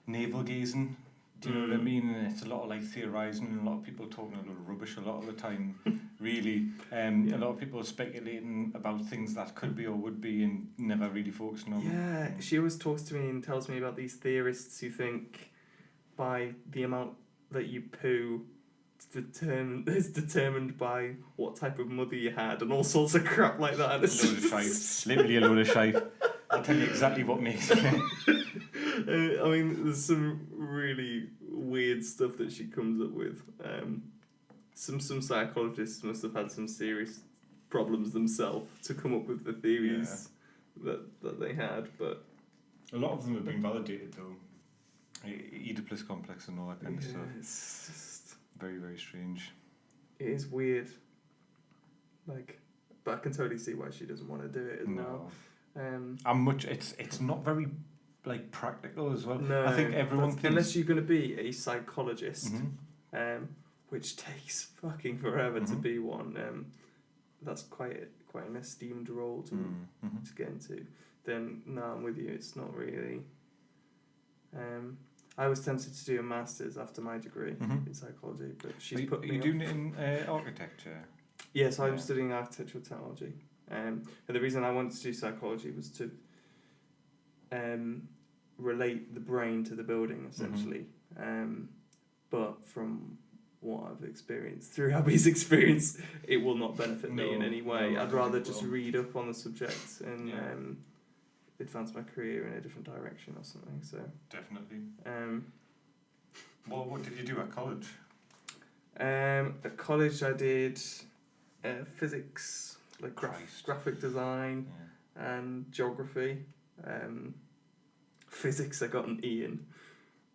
navel gazing. Do you know what I mean? And it's a lot of like theorising, and a lot of people talking a lot of rubbish a lot of the time. Really, a lot of people are speculating about things that could be or would be, and never really focusing on. Yeah, she always talks to me and tells me about these theorists who think by the amount that you poo is determined by what type of mother you had, and all sorts of crap like that. A load of shite. Literally a load of shite. I'll tell you exactly what makes it. I mean, there's some really weird stuff that she comes up with. Some psychologists must have had some serious problems themselves to come up with the theories that they had, but a lot of them have been validated though. Oedipus complex and all that kind of stuff. It's just very, very strange. It is weird. Like, but I can totally see why she doesn't want to do it as well. It's not very like practical as well. No, I think everyone thinks, unless you're going to be a psychologist, which takes fucking forever to be one. That's quite an esteemed role to get into. Then no, I'm with you. It's not really. I was tempted to do a master's after my degree in psychology, but she's put me. Are you doing it in architecture? Yes, I'm studying architectural technology. And the reason I wanted to do psychology was to relate the brain to the building, essentially. But from what I've experienced, through Abby's experience, it will not benefit me in any way. I'd rather just read up on the subject and advance my career in a different direction or something. So definitely. Well, what did you do at college? At college, I did physics, like graphic design, and geography. Physics, I got an E in.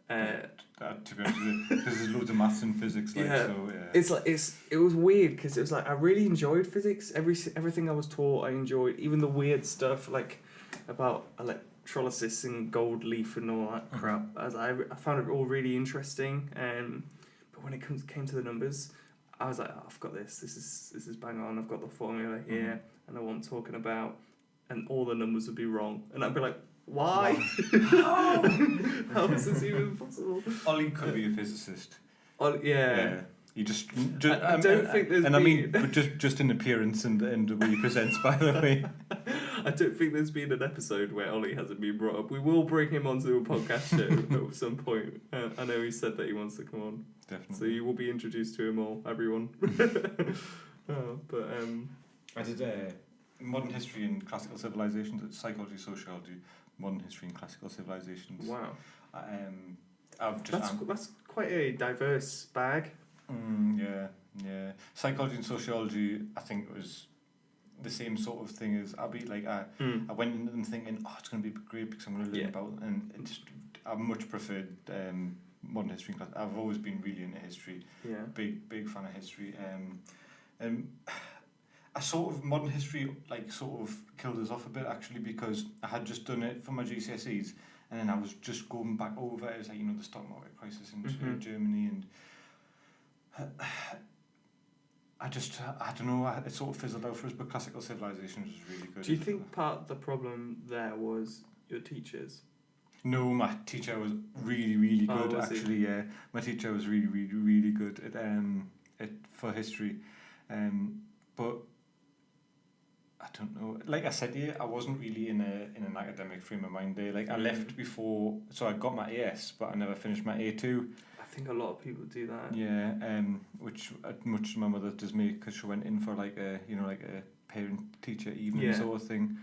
To be honest with you, because there's loads of maths and physics. It was weird because it was like I really enjoyed physics. Everything I was taught, I enjoyed. Even the weird stuff like about electrolysis and gold leaf and all that crap. I found it all really interesting. But when it came to the numbers, I was like, I've got this. This is bang on. I've got the formula here. I know what I'm talking about. And all the numbers would be wrong. And I'd be like, why? How is this even possible? Ollie could be a physicist. Yeah. You just I don't think there's I mean, but just in appearance and the way he presents, by the way. I don't think there's been an episode where Ollie hasn't been brought up. We will bring him onto a podcast show at some point. I know he said that he wants to come on. Definitely. So you will be introduced to him all, everyone. I did modern history and classical civilizations, psychology, sociology, modern history and classical civilizations. Wow. That's quite a diverse bag. Yeah. Psychology and sociology, I think, was the same sort of thing as Abby. Like I went in and thinking, it's going to be great because I'm going to learn about, and I much preferred modern history. I've always been really into history. Yeah. Big fan of history. I sort of modern history sort of killed us off a bit actually, because I had just done it for my GCSEs, and then I was just going back over. It was like the stock market crisis in Germany, and I don't know. It sort of fizzled out for us. But classical civilizations was really good. Do you think part of the problem there was your teachers? No, my teacher was really, really good. Actually, yeah, my teacher was really, really, really good at for history, but I don't know. Like I said, I wasn't really in an academic frame of mind there. Like I left before, so I got my AS, but I never finished my A2. I think a lot of people do that. Yeah, which much my mother does me, because she went in for like a parent teacher evening sort of thing.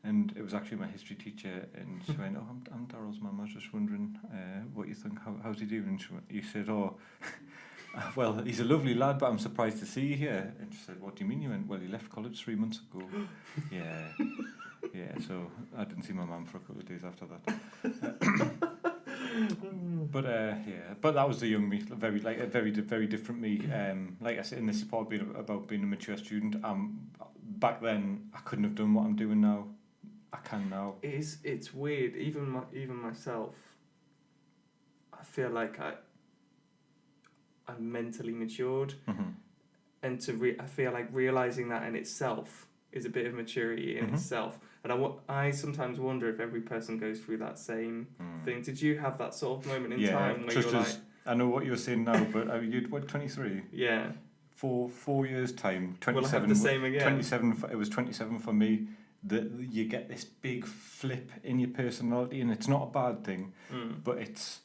And it was actually my history teacher, and she went, I'm Daryl's mum, I was just wondering what you think, how's he doing? And you said, well, he's a lovely lad, but I'm surprised to see you here. And she said, what do you mean? You went, well, he left college 3 months ago. Yeah, so I didn't see my mum for a couple of days after that. But that was the young me, very very different me. Like I said, and this is probably about being a mature student. Back then, I couldn't have done what I'm doing now. I can now. It's weird. Even myself, I feel like I'm mentally matured, and I feel like realizing that in itself is a bit of maturity in itself. And I sometimes wonder if every person goes through that same thing. Did you have that sort of moment in time where you're like... I know what you're saying now, but you'd, 23? Yeah. 4 years' time, 27. Will I have the same again? 27. It was 27 for me. You get this big flip in your personality, and it's not a bad thing, but it's...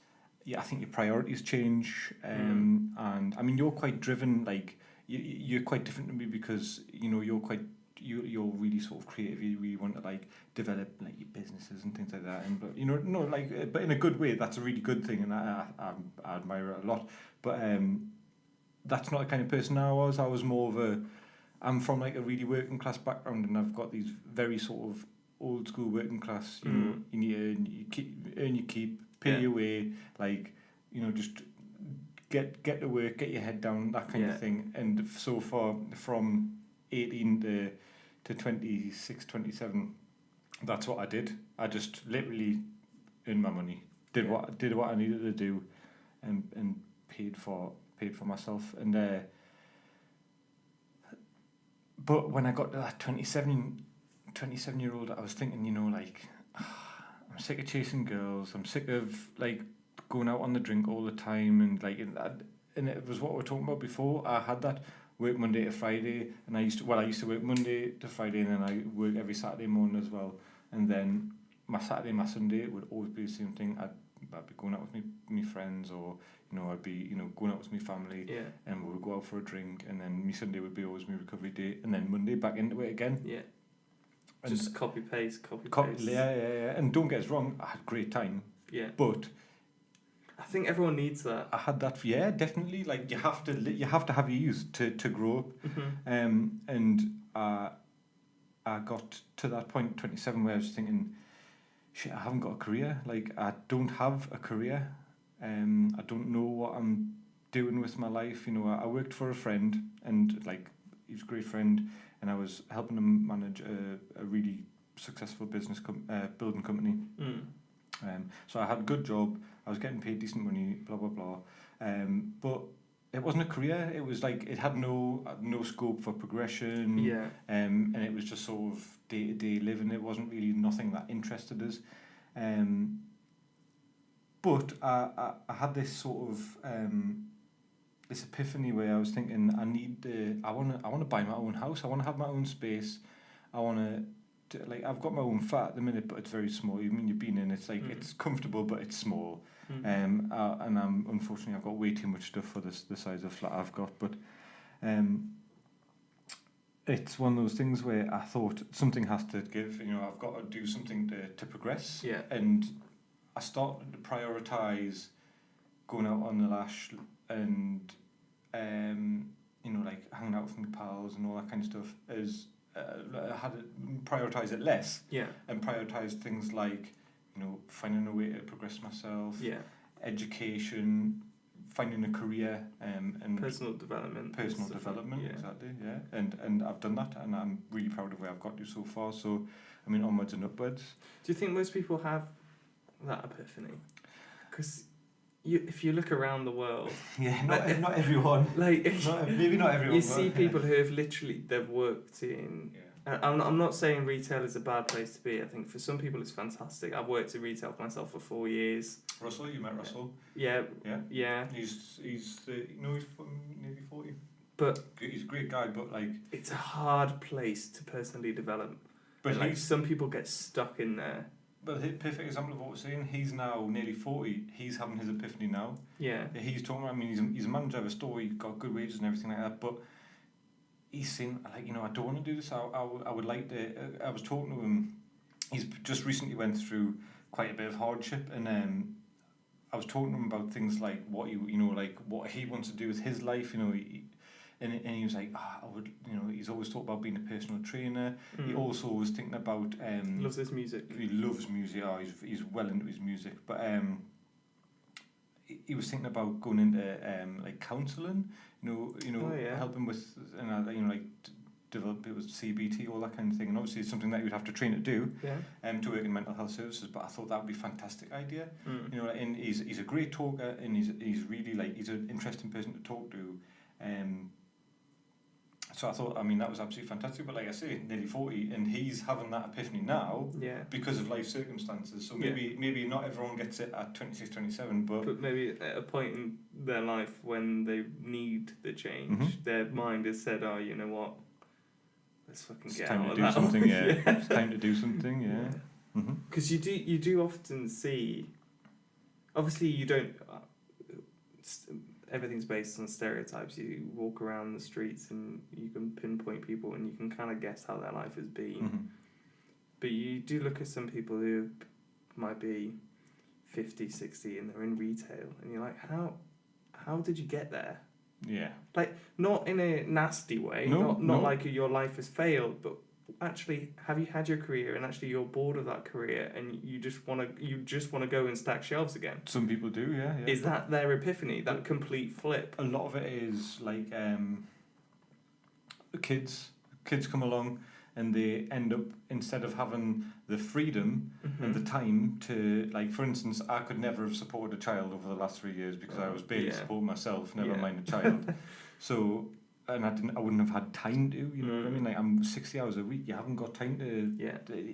Yeah, I think your priorities change, and I mean, you're quite driven. Like you're quite different to me, because you're really sort of creative. You really want to develop your businesses and things like that. And but but in a good way. That's a really good thing, and I admire it a lot. But that's not the kind of person I was. I was more of I'm from a really working class background, and I've got these very sort of old school working class. You need to earn your keep. Pay your way, just get to work, get your head down, that kind of thing. And so far, from 18 to 26, 27, that's what I did. I just literally earned my money, did what I needed to do, and paid for myself. And but when I got to that 27-year-old, I was thinking, I'm sick of chasing girls. I'm sick of going out on the drink all the time, and it was what we were talking about before. I had that work Monday to Friday, and I used to work Monday to Friday, and then I work every Saturday morning as well. And then my Saturday, my Sunday would always be the same thing. I'd be going out with my friends, or I'd be going out with my family, and we would go out for a drink, and then my Sunday would be always my recovery day, and then Monday back into it again. Yeah. Just copy paste. Yeah. And don't get us wrong, I had a great time. Yeah. But I think everyone needs that. I had that. Yeah, definitely. You have to have your youth to grow up. And I got to that point, 27, where I was thinking, shit, I haven't got a career. I don't have a career. I don't know what I'm doing with my life. I worked for a friend, and he was a great friend. And I was helping him manage a really successful business building company. So I had a good job. I was getting paid decent money, blah, blah, blah. But it wasn't a career. It was it had no scope for progression. Yeah. And it was just sort of day-to-day living. It wasn't really nothing that interested us. But I had this sort of this epiphany where I was thinking I want to buy my own house. I want to have my own space. I want to like I've got my own flat at the minute, but it's very small. I mean, you've been in. It's like it's comfortable, but it's small. And unfortunately I've got way too much stuff for the size of flat I've got. But it's one of those things where I thought something has to give. You know, I've got to do something to progress. Yeah. And I started to prioritise going out on the lash and you know, like hanging out with my pals and all that kind of stuff. I had to prioritise it less. Yeah. And prioritise things like, you know, finding a way to progress myself. Yeah. Education, finding a career, and personal development. Yeah. Exactly, yeah. And I've done that, and I'm really proud of where I've got to so far. So, I mean, onwards and upwards. Do you think most people have that epiphany? Because if you look around the world, yeah, not everyone. Like maybe not everyone. You see people who have literally they've worked in. Yeah. I'm not saying retail is a bad place to be. I think for some people it's fantastic. I've worked in retail for myself for 4 years. Russell, you met Russell? Yeah. Yeah. He's he's nearly 40. But he's a great guy, but like it's a hard place to personally develop. But like some people get stuck in there. But the perfect example of what we're saying, he's now nearly 40. He's having his epiphany now. Yeah. He's talking. I mean, he's a manager of a store. He's got good wages and everything like that. But he's saying, like, you know, I don't want to do this. I would like to. I was talking to him. He's just recently went through quite a bit of hardship, and I was talking to him about things like what he wants to do with his life. You know, and he was like, I would, you know, he's always talked about being a personal trainer. He also was thinking about loves his music. He loves music. Oh, he's well into his music, but he was thinking about going into like counselling. Helping with like develop it with CBT, all that kind of thing. And obviously it's something that you would have to train to do. Yeah. To work in mental health services. But I thought that would be a fantastic idea. You know, and he's a great talker, and he's really like he's an interesting person to talk to. So I thought, I mean, that was absolutely fantastic. But like I say, nearly 40, and he's having that epiphany now because of life circumstances. So maybe not everyone gets it at 26, 27, but maybe at a point in their life when they need the change, their mind has said, oh, you know what, let's fucking get out of that. It's time to do something, yeah. It's time to do something, yeah. Because you do often see, obviously you don't... everything's based on stereotypes. You walk around the streets and you can pinpoint people and you can kind of guess how their life has been. But you do look at some people who might be 50, 60 and they're in retail and you're like, how did you get there? Yeah. Like, not in a nasty way, not like your life has failed, but actually, have you had your career and actually you're bored of that career and you just want to go and stack shelves again? Some people do, yeah. Is that their epiphany, that complete flip? A lot of it is like kids come along and they end up, instead of having the freedom and the time to, like, for instance, I could never have supported a child over the last 3 years because I was barely supporting myself, never mind a child. So... and I wouldn't have had time to, you know what I mean? Like, I'm 60 hours a week. You haven't got time to...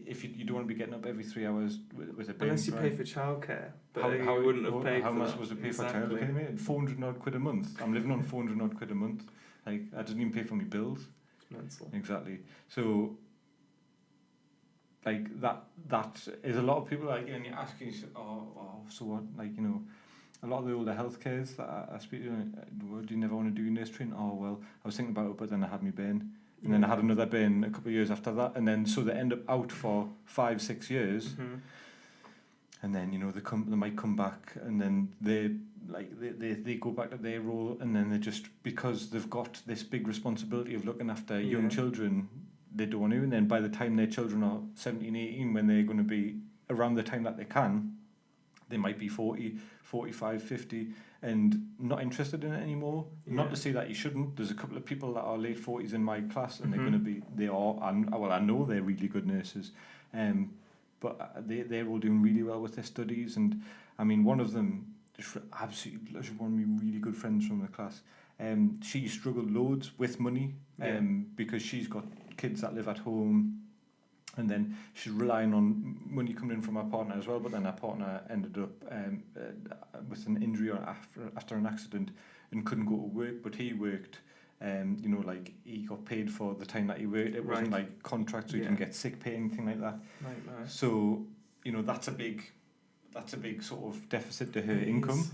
if you don't want to be getting up every 3 hours with a baby. Unless you pay for childcare. But how you wouldn't have paid how for am I supposed to pay for childcare, mate? 400 odd quid a month. I'm living on 400 odd quid a month. Like, I didn't even pay for my bills. It's mental. Exactly. So, like, that is a lot of people, like, and you're asking, so what? Like, you know... A lot of the older healthcares that I speak to, do you never want to do nurse training? Oh, well, I was thinking about it, but then I had my burn. And then I had another burn a couple of years after that. And then, so they end up out for 5-6 years. And then, you know, they might come back and then they go back to their role. And then they just, because they've got this big responsibility of looking after young children, they don't want to. And then by the time their children are 17, 18, when they're going to be around the time that they can, they might be 40, 45, 50 and not interested in it anymore. Not to say that you shouldn't. There's a couple of people that are late 40s in my class and I know they're really good nurses. But they're all doing really well with their studies. And I mean, one of them, she's one of my really good friends from the class, she struggled loads with money because she's got kids that live at home. And then she's relying on money coming in from her partner as well, but then her partner ended up with an injury or after an accident and couldn't go to work, but he worked. You know, like he got paid for the time that he worked. It wasn't like contract, so you can get sick pay, anything like that. Right. So, you know, that's a big sort of deficit to her income.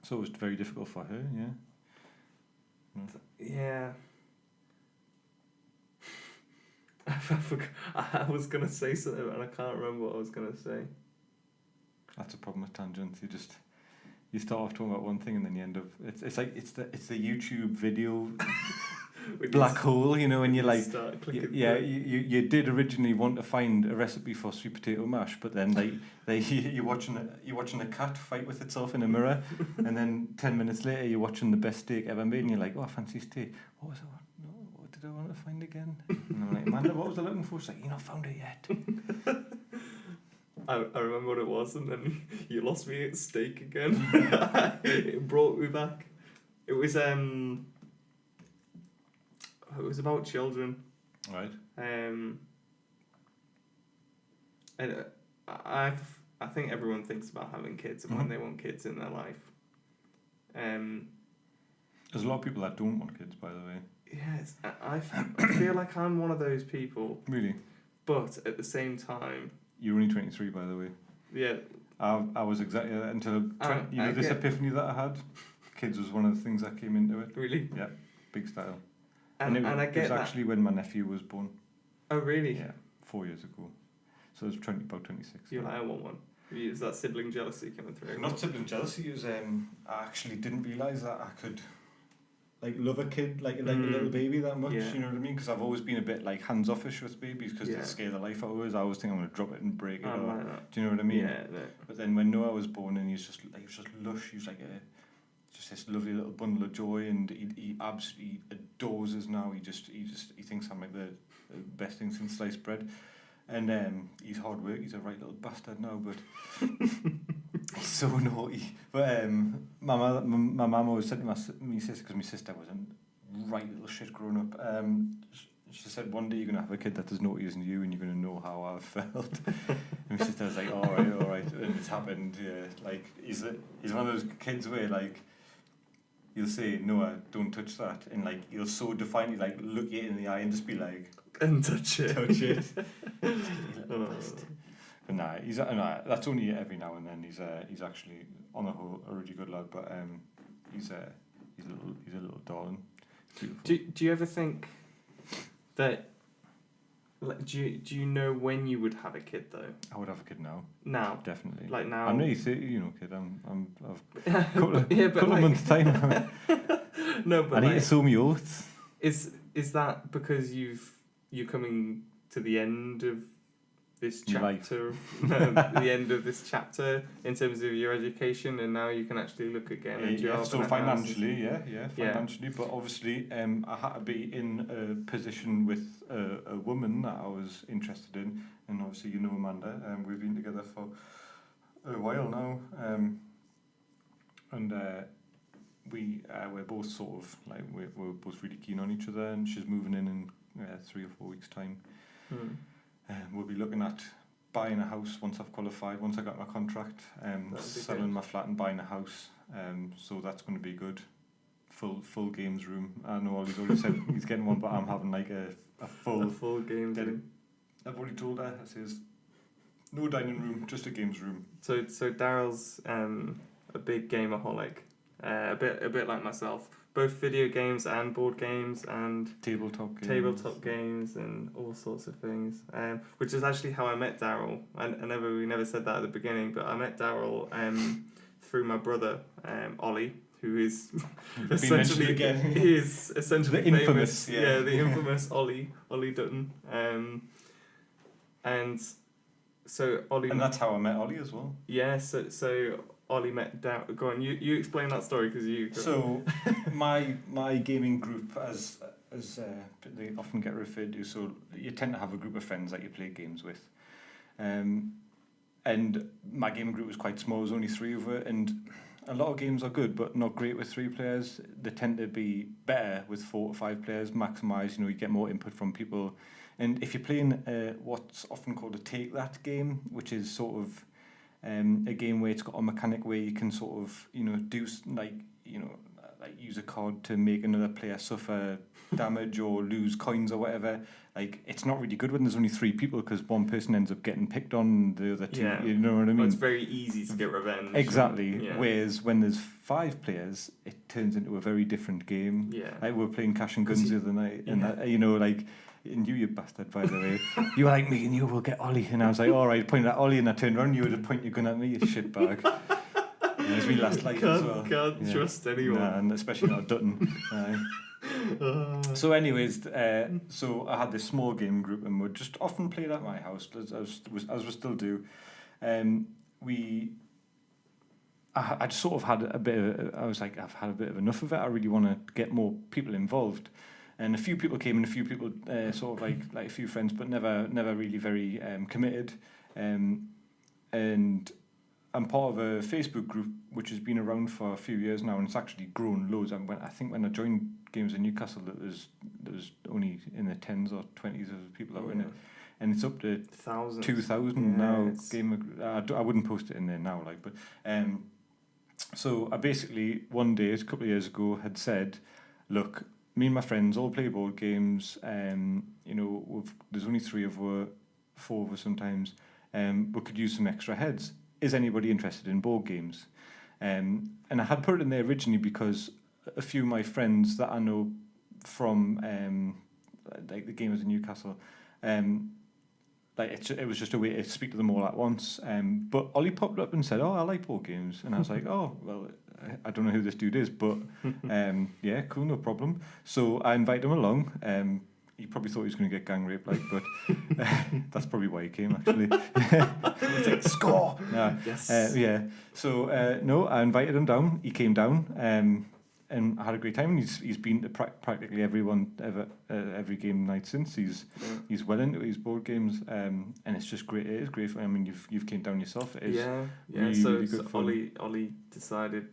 So it was very difficult for her. Yeah. I was gonna say something and I can't remember what I was gonna say. That's a problem with tangents. You start off talking about one thing and then you end up. It's like it's the YouTube video black hole, you know, and you're like, you did originally want to find a recipe for sweet potato mash, but then you're watching a cat fight with itself in a mirror, and then 10 minutes later you're watching the best steak ever made, and you're like, oh, I fancy steak. What was it? What did I want to find again? And I'm like, Amanda, what was I looking for? She's like, you not found it yet. I remember what it was, and then you lost me at steak again. It brought me back. It was about children. Right. And I think everyone thinks about having kids and when they want kids in their life. There's a lot of people that don't want kids, by the way. Yes, I feel like I'm one of those people. Really? But at the same time... You're only 23, by the way. Yeah. I was exactly until this epiphany that I had. Kids was one of the things that came into it. Really? Yeah, big style. And it I get was actually when my nephew was born. Oh, really? Yeah, 4 years ago. So it was about 26. You're like, I want one. Is that sibling jealousy coming through? Not sibling jealousy. It was I actually didn't realise that I could love a kid like a little baby that much. You know what I mean? Because I've always been a bit like hands-offish with babies because they scare the life out of us. I always think I'm going to drop it and break it. Do you know what I mean? Yeah. But then when Noah was born and he was just lush. He was like just this lovely little bundle of joy, and he absolutely adores us now. He thinks I'm like the best thing since sliced bread. And he's hard work. He's a right little bastard now, but he's so naughty. But my mum always said to my sister, because my sister was a right little shit growing up. She said, one day you're gonna have a kid that's as naughty as you, and you're gonna know how I felt. And my sister was like, all right, and it's happened. Yeah, like he's one of those kids where like you'll say, Noah, don't touch that, and like he'll so defiantly like look you in the eye and just be like, and touch it. But that's only every now and then. He's actually on the whole a really good lad, but he's a little darling. Do you ever think that? Like, do you know when you would have a kid though? I would have a kid now. Now, definitely. Like now. I'm nearly 30, kid. I've a couple of months time now. No, but I need to sow me oats. Is that because you're coming to the end of this chapter, the end of this chapter in terms of your education, and now you can actually look again at your so financially, financially, but obviously I had to be in a position with a woman that I was interested in, and obviously you know Amanda, we've been together for a while now, and we're both sort of like we're both really keen on each other, and she's moving in 3 or 4 weeks' time. We'll be looking at buying a house once I've qualified, once I got my contract, selling my flat and buying a house. So that's going to be good. Full games room. I know Ollie's already said he's getting one, but I'm having like a full games room. I've already told her. I says no dining room, just a games room. So Daryl's a big gameaholic, a bit like myself. Both video games and board games and tabletop games and all sorts of things. Which is actually how I met Daryl. We never said that at the beginning, but I met Daryl through my brother Ollie, who is essentially the infamous, the infamous Ollie Dutton. And so Ollie. And that's how I met Ollie as well. Yeah. So Ollie met Daryl. Go on, you explain that story because you. So, my gaming group, as they often get referred to, so you tend to have a group of friends that you play games with, and my gaming group was quite small. There was only 3 of it, and a lot of games are good, but not great with 3 players. They tend to be better with 4 to 5 players. Maximise, you get more input from people. And if you're playing what's often called a take that game, which is sort of a game where it's got a mechanic where you can sort of, do like use a card to make another player suffer damage or lose coins or whatever. Like, it's not really good when there's only 3 people because one person ends up getting picked on, the other 2. Yeah. You know what I mean? Well, it's very easy to get revenge. Exactly. Whereas when there's 5 players, it turns into a very different game. Yeah. Like, we were playing Cash and Guns the other night, and and you bastard, by the way. You were like, me and you will get Ollie. And I was like, all right, pointed at Ollie, and I turned around, you would have pointed your gun at me, you shitbag. And it was me last night as well. Can't trust anyone. Nah, and especially not Dutton. So anyways, so I had this small game group, and we'd just often play it at my house, as we still do. I just sort of had a bit of, I was like, I've had a bit of enough of it. I really want to get more people involved. And a few people came, and a few people sort of like a few friends, but never really very committed. And I'm part of a Facebook group which has been around for a few years now, and it's actually grown loads. And I think when I joined games in Newcastle, there was only in the 10s or 20s of people that were in it, and it's up to thousands, 2,000 now. I wouldn't post it in there now, but so I basically one day a couple of years ago had said, look, me and my friends all play board games. There's only 3 of us, 4 of us sometimes. We could use some extra heads. Is anybody interested in board games? And I had put it in there originally because a few of my friends that I know from like the gamers in Newcastle, it was just a way to speak to them all at once. But Ollie popped up and said, "Oh, I like board games," and I was like, "Oh, well, I don't know who this dude is, but yeah, cool, no problem." So I invited him along. He probably thought he was going to get gang raped, but that's probably why he came, actually. He's like, score! No. Yes. Yeah. So, no, I invited him down. He came down, and I had a great time. He's been to practically every game night since. He's well into his board games, and it's just great. It is great for him. I mean, you've came down yourself. It is really, so, really good fun. Ollie decided,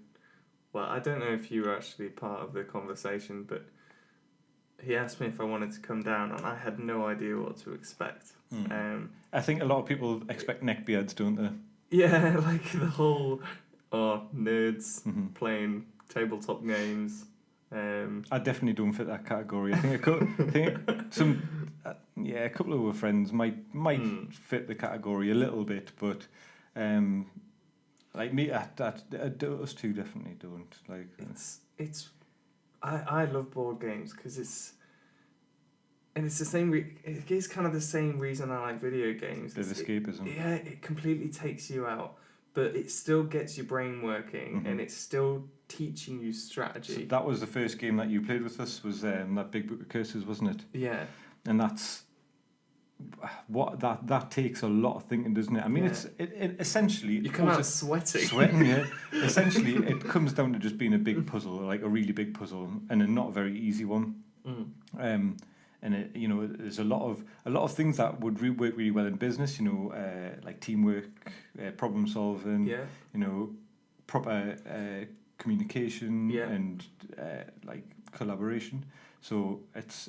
well, I don't know if you were actually part of the conversation, but he asked me if I wanted to come down, and I had no idea what to expect. I think a lot of people expect neckbeards, don't they? Yeah, like the whole nerds playing tabletop games. I definitely don't fit that category. I think a couple of our friends might fit the category a little bit, but like me, us two definitely don't. Like I love board games because it's the same. It is kind of the same reason I like video games. Bit of escapism. It completely takes you out, but it still gets your brain working, and it's still teaching you strategy. So that was the first game that you played with us. Was that Big Book of Curses, wasn't it? Yeah. And that's what that takes a lot of thinking, doesn't it? I mean, it essentially you come out sweating. Yeah. Essentially, it comes down to just being a big puzzle, like a really big puzzle, and a not very easy one. And it, there's a lot of things that would work really well in business. Like teamwork, problem solving. Yeah. Proper communication and like collaboration. So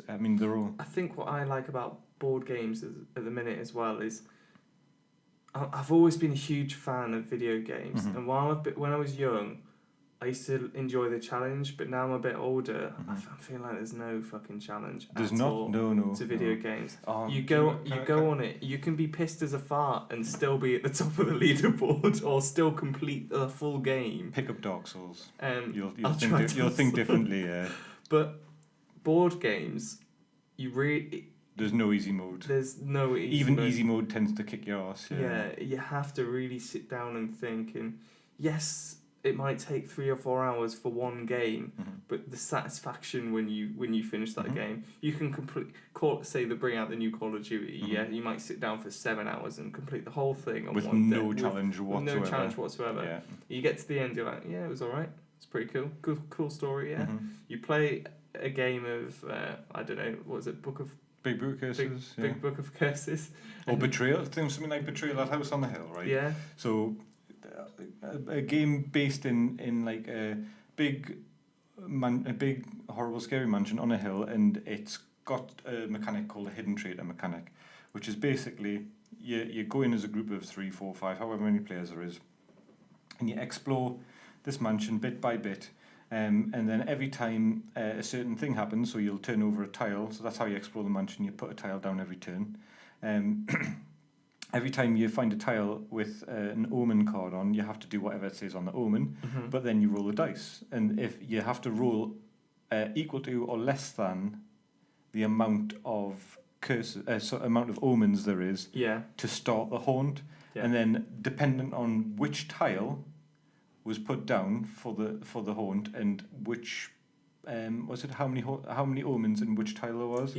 they're all. I think what I like about board games at the minute as well is I've always been a huge fan of video games, and when I was young, I used to enjoy the challenge, but now I'm a bit older, I feel like there's no fucking challenge to video games. You go on it, you can be pissed as a fart and still be at the top of the leaderboard, or still complete the full game. Pick up Dark Souls. You'll think differently, yeah. But board games, there's no easy mode. There's no easy mode. Even easy mode tends to kick your ass. Yeah, you have to really sit down and think. And yes, it might take 3 or 4 hours for one game, but the satisfaction when you finish that game, you can say they bring out the new Call of Duty. Yeah, you might sit down for 7 hours and complete the whole thing on with one no day, challenge whatsoever. No challenge whatsoever. Yeah. You get to the end, you're like, yeah, it was alright. It's pretty cool. Cool story. Yeah. You play a game of I don't know, what was it? Big Book of Curses. Big Book of Curses. Or Betrayal. Something like Betrayal at House on the Hill, right? Yeah. So a game based in like a big horrible scary mansion on a hill, and it's got a mechanic called a hidden traitor mechanic, which is basically you go in as a group of 3, 4, 5, however many players there is, and you explore this mansion bit by bit. And then every time a certain thing happens, so you'll turn over a tile, so that's how you explore the mansion, you put a tile down every turn. Every time you find a tile with an omen card on, you have to do whatever it says on the omen, but then you roll the dice. And if you have to roll equal to or less than the amount of curses, amount of omens there is to start the haunt. Yeah. And then dependent on which tile was put down for the haunt and which was it how many omens in which tile there was.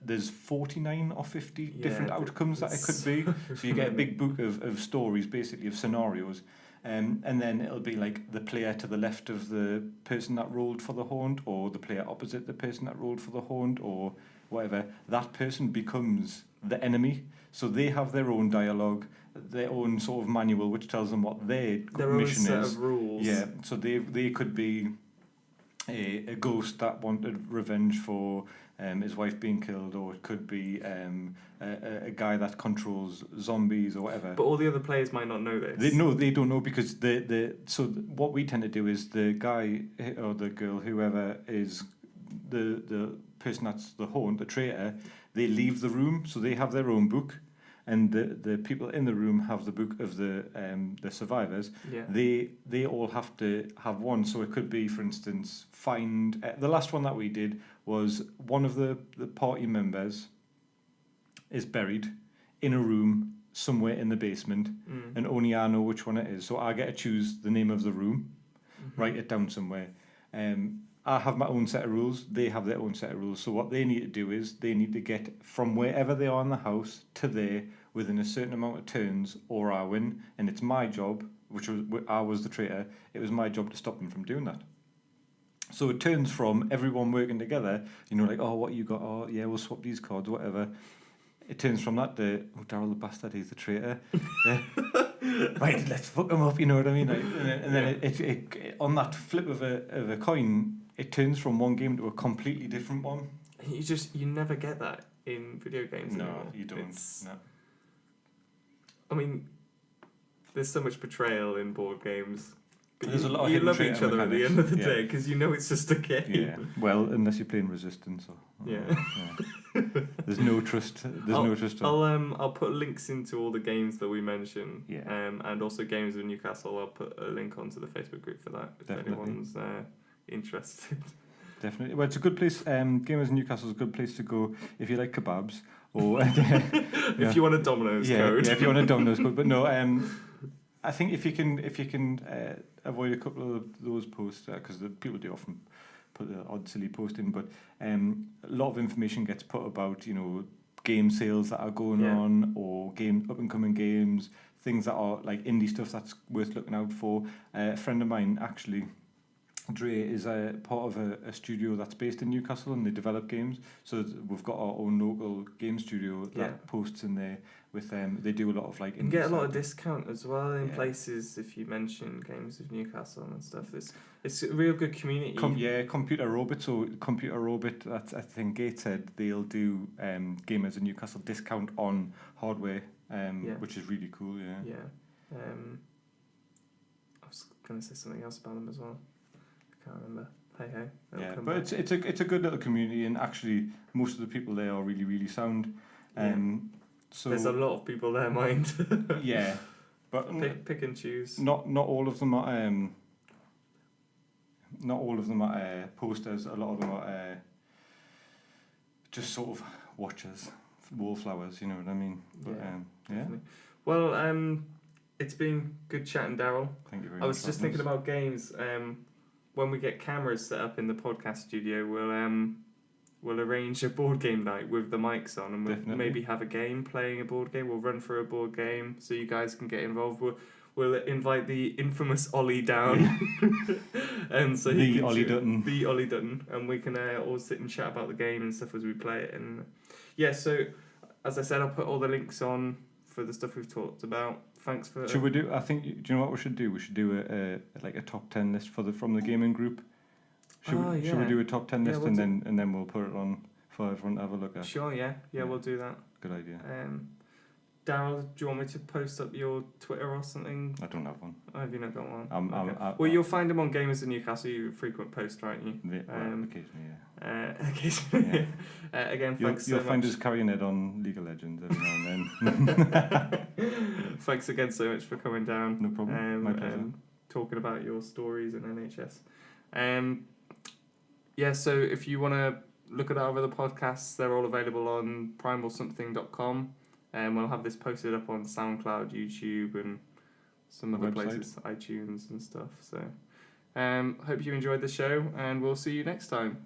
There's 49 or 50 different outcomes that it could be. So you get a big book of stories, basically, of scenarios. And then it'll be like the player to the left of the person that rolled for the haunt, or the player opposite the person that rolled for the haunt, or whatever. That person becomes the enemy. So they have their own dialogue, their own sort of manual, which tells them what their mission is. Their own set of rules. Yeah, so they could be a ghost that wanted revenge for his wife being killed, or it could be a guy that controls zombies or whatever. But all the other players might not know this. They don't know, because what we tend to do is the guy or the girl, whoever is the person that's the haunt, the traitor, they leave the room, so they have their own book, and the people in the room have the book of the survivors. Yeah. They all have to have one. So it could be, for instance, find the last one that we did was one of the party members is buried in a room somewhere in the basement, and only I know which one it is. So I get to choose the name of the room, write it down somewhere. I have my own set of rules, they have their own set of rules. So what they need to do is they need to get from wherever they are in the house to there within a certain amount of turns, or I win. And it's my job, I was the traitor, it was my job to stop them from doing that. So it turns from everyone working together, like, oh, what you got? Oh, yeah, we'll swap these cards, whatever. It turns from that to, oh, Daryl the bastard, he's the traitor. Right, let's fuck him up, you know what I mean? And then it on that flip of a coin, it turns from one game to a completely different one. You never get that in video games. No, anymore. You don't. No. I mean, there's so much betrayal in board games. There's a lot of you love each other mechanics. at the end of the day, because you know it's just a game. Yeah. Well, unless you're playing Resistance. There's no trust. I'll put links into all the games that we mention. Yeah. And also Games of Newcastle. I'll put a link onto the Facebook group for that if anyone's interested. Definitely. Well, it's a good place. Gamers in Newcastle is a good place to go if you like kebabs, or if you want a Domino's code. Yeah, if you want a Domino's code. But no, I think if you can avoid a couple of those posts, because the people do often put the odd silly post in, but a lot of information gets put about game sales that are going on, or up and coming games, things that are like indie stuff that's worth looking out for. A friend of mine, actually, Dre, is a part of a studio that's based in Newcastle, and they develop games. So we've got our own local game studio that posts in there with them. They do a lot of like. You can get a lot of discount as well in places if you mention Games of Newcastle and stuff. It's a real good community. Computer Robot. So Computer Robot, that's, I think Gates said they'll do Gamers in Newcastle discount on hardware, which is really cool. Yeah. Yeah. I was going to say something else about them as well. Can't remember. Hey. But it's a good little community, and actually most of the people there are really, really sound. So there's a lot of people there, mind. Yeah, but pick and choose. Not all of them are. Not all of them are posters. A lot of them are just sort of watchers, wallflowers. You know what I mean? But, Well, it's been good chatting, Daryl. Thank you very much. I was just thinking about games. When we get cameras set up in the podcast studio, we'll arrange a board game night with the mics on, and we'll maybe have a game, playing a board game. We'll run through a board game so you guys can get involved. We'll invite the infamous Ollie down, and so the Ollie Dutton, and we can all sit and chat about the game and stuff as we play it. And so as I said, I'll put all the links on for the stuff we've talked about. Thanks for. Should we do? I think. Do you know what we should do? We should do a top 10 list from the gaming group. Should we do a top 10 list and then we'll put it on for everyone to have a look at? Sure, yeah, we'll do that. Good idea. Daryl, do you want me to post up your Twitter or something? I don't have one. Oh, have you not got one? Okay. Well, you'll find him on Gamers in Newcastle. You're a frequent poster, aren't you? Occasionally, yeah. Occasionally. Again, thanks so much. You'll find us carrying it on League of Legends every now and then. Thanks again so much for coming down. No problem. My pleasure. Talking about your stories in NHS. So if you want to look at our other podcasts, they're all available on PrimalSomething.com. And we'll have this posted up on SoundCloud, YouTube, and some other places, iTunes and stuff. So, hope you enjoyed the show, and we'll see you next time.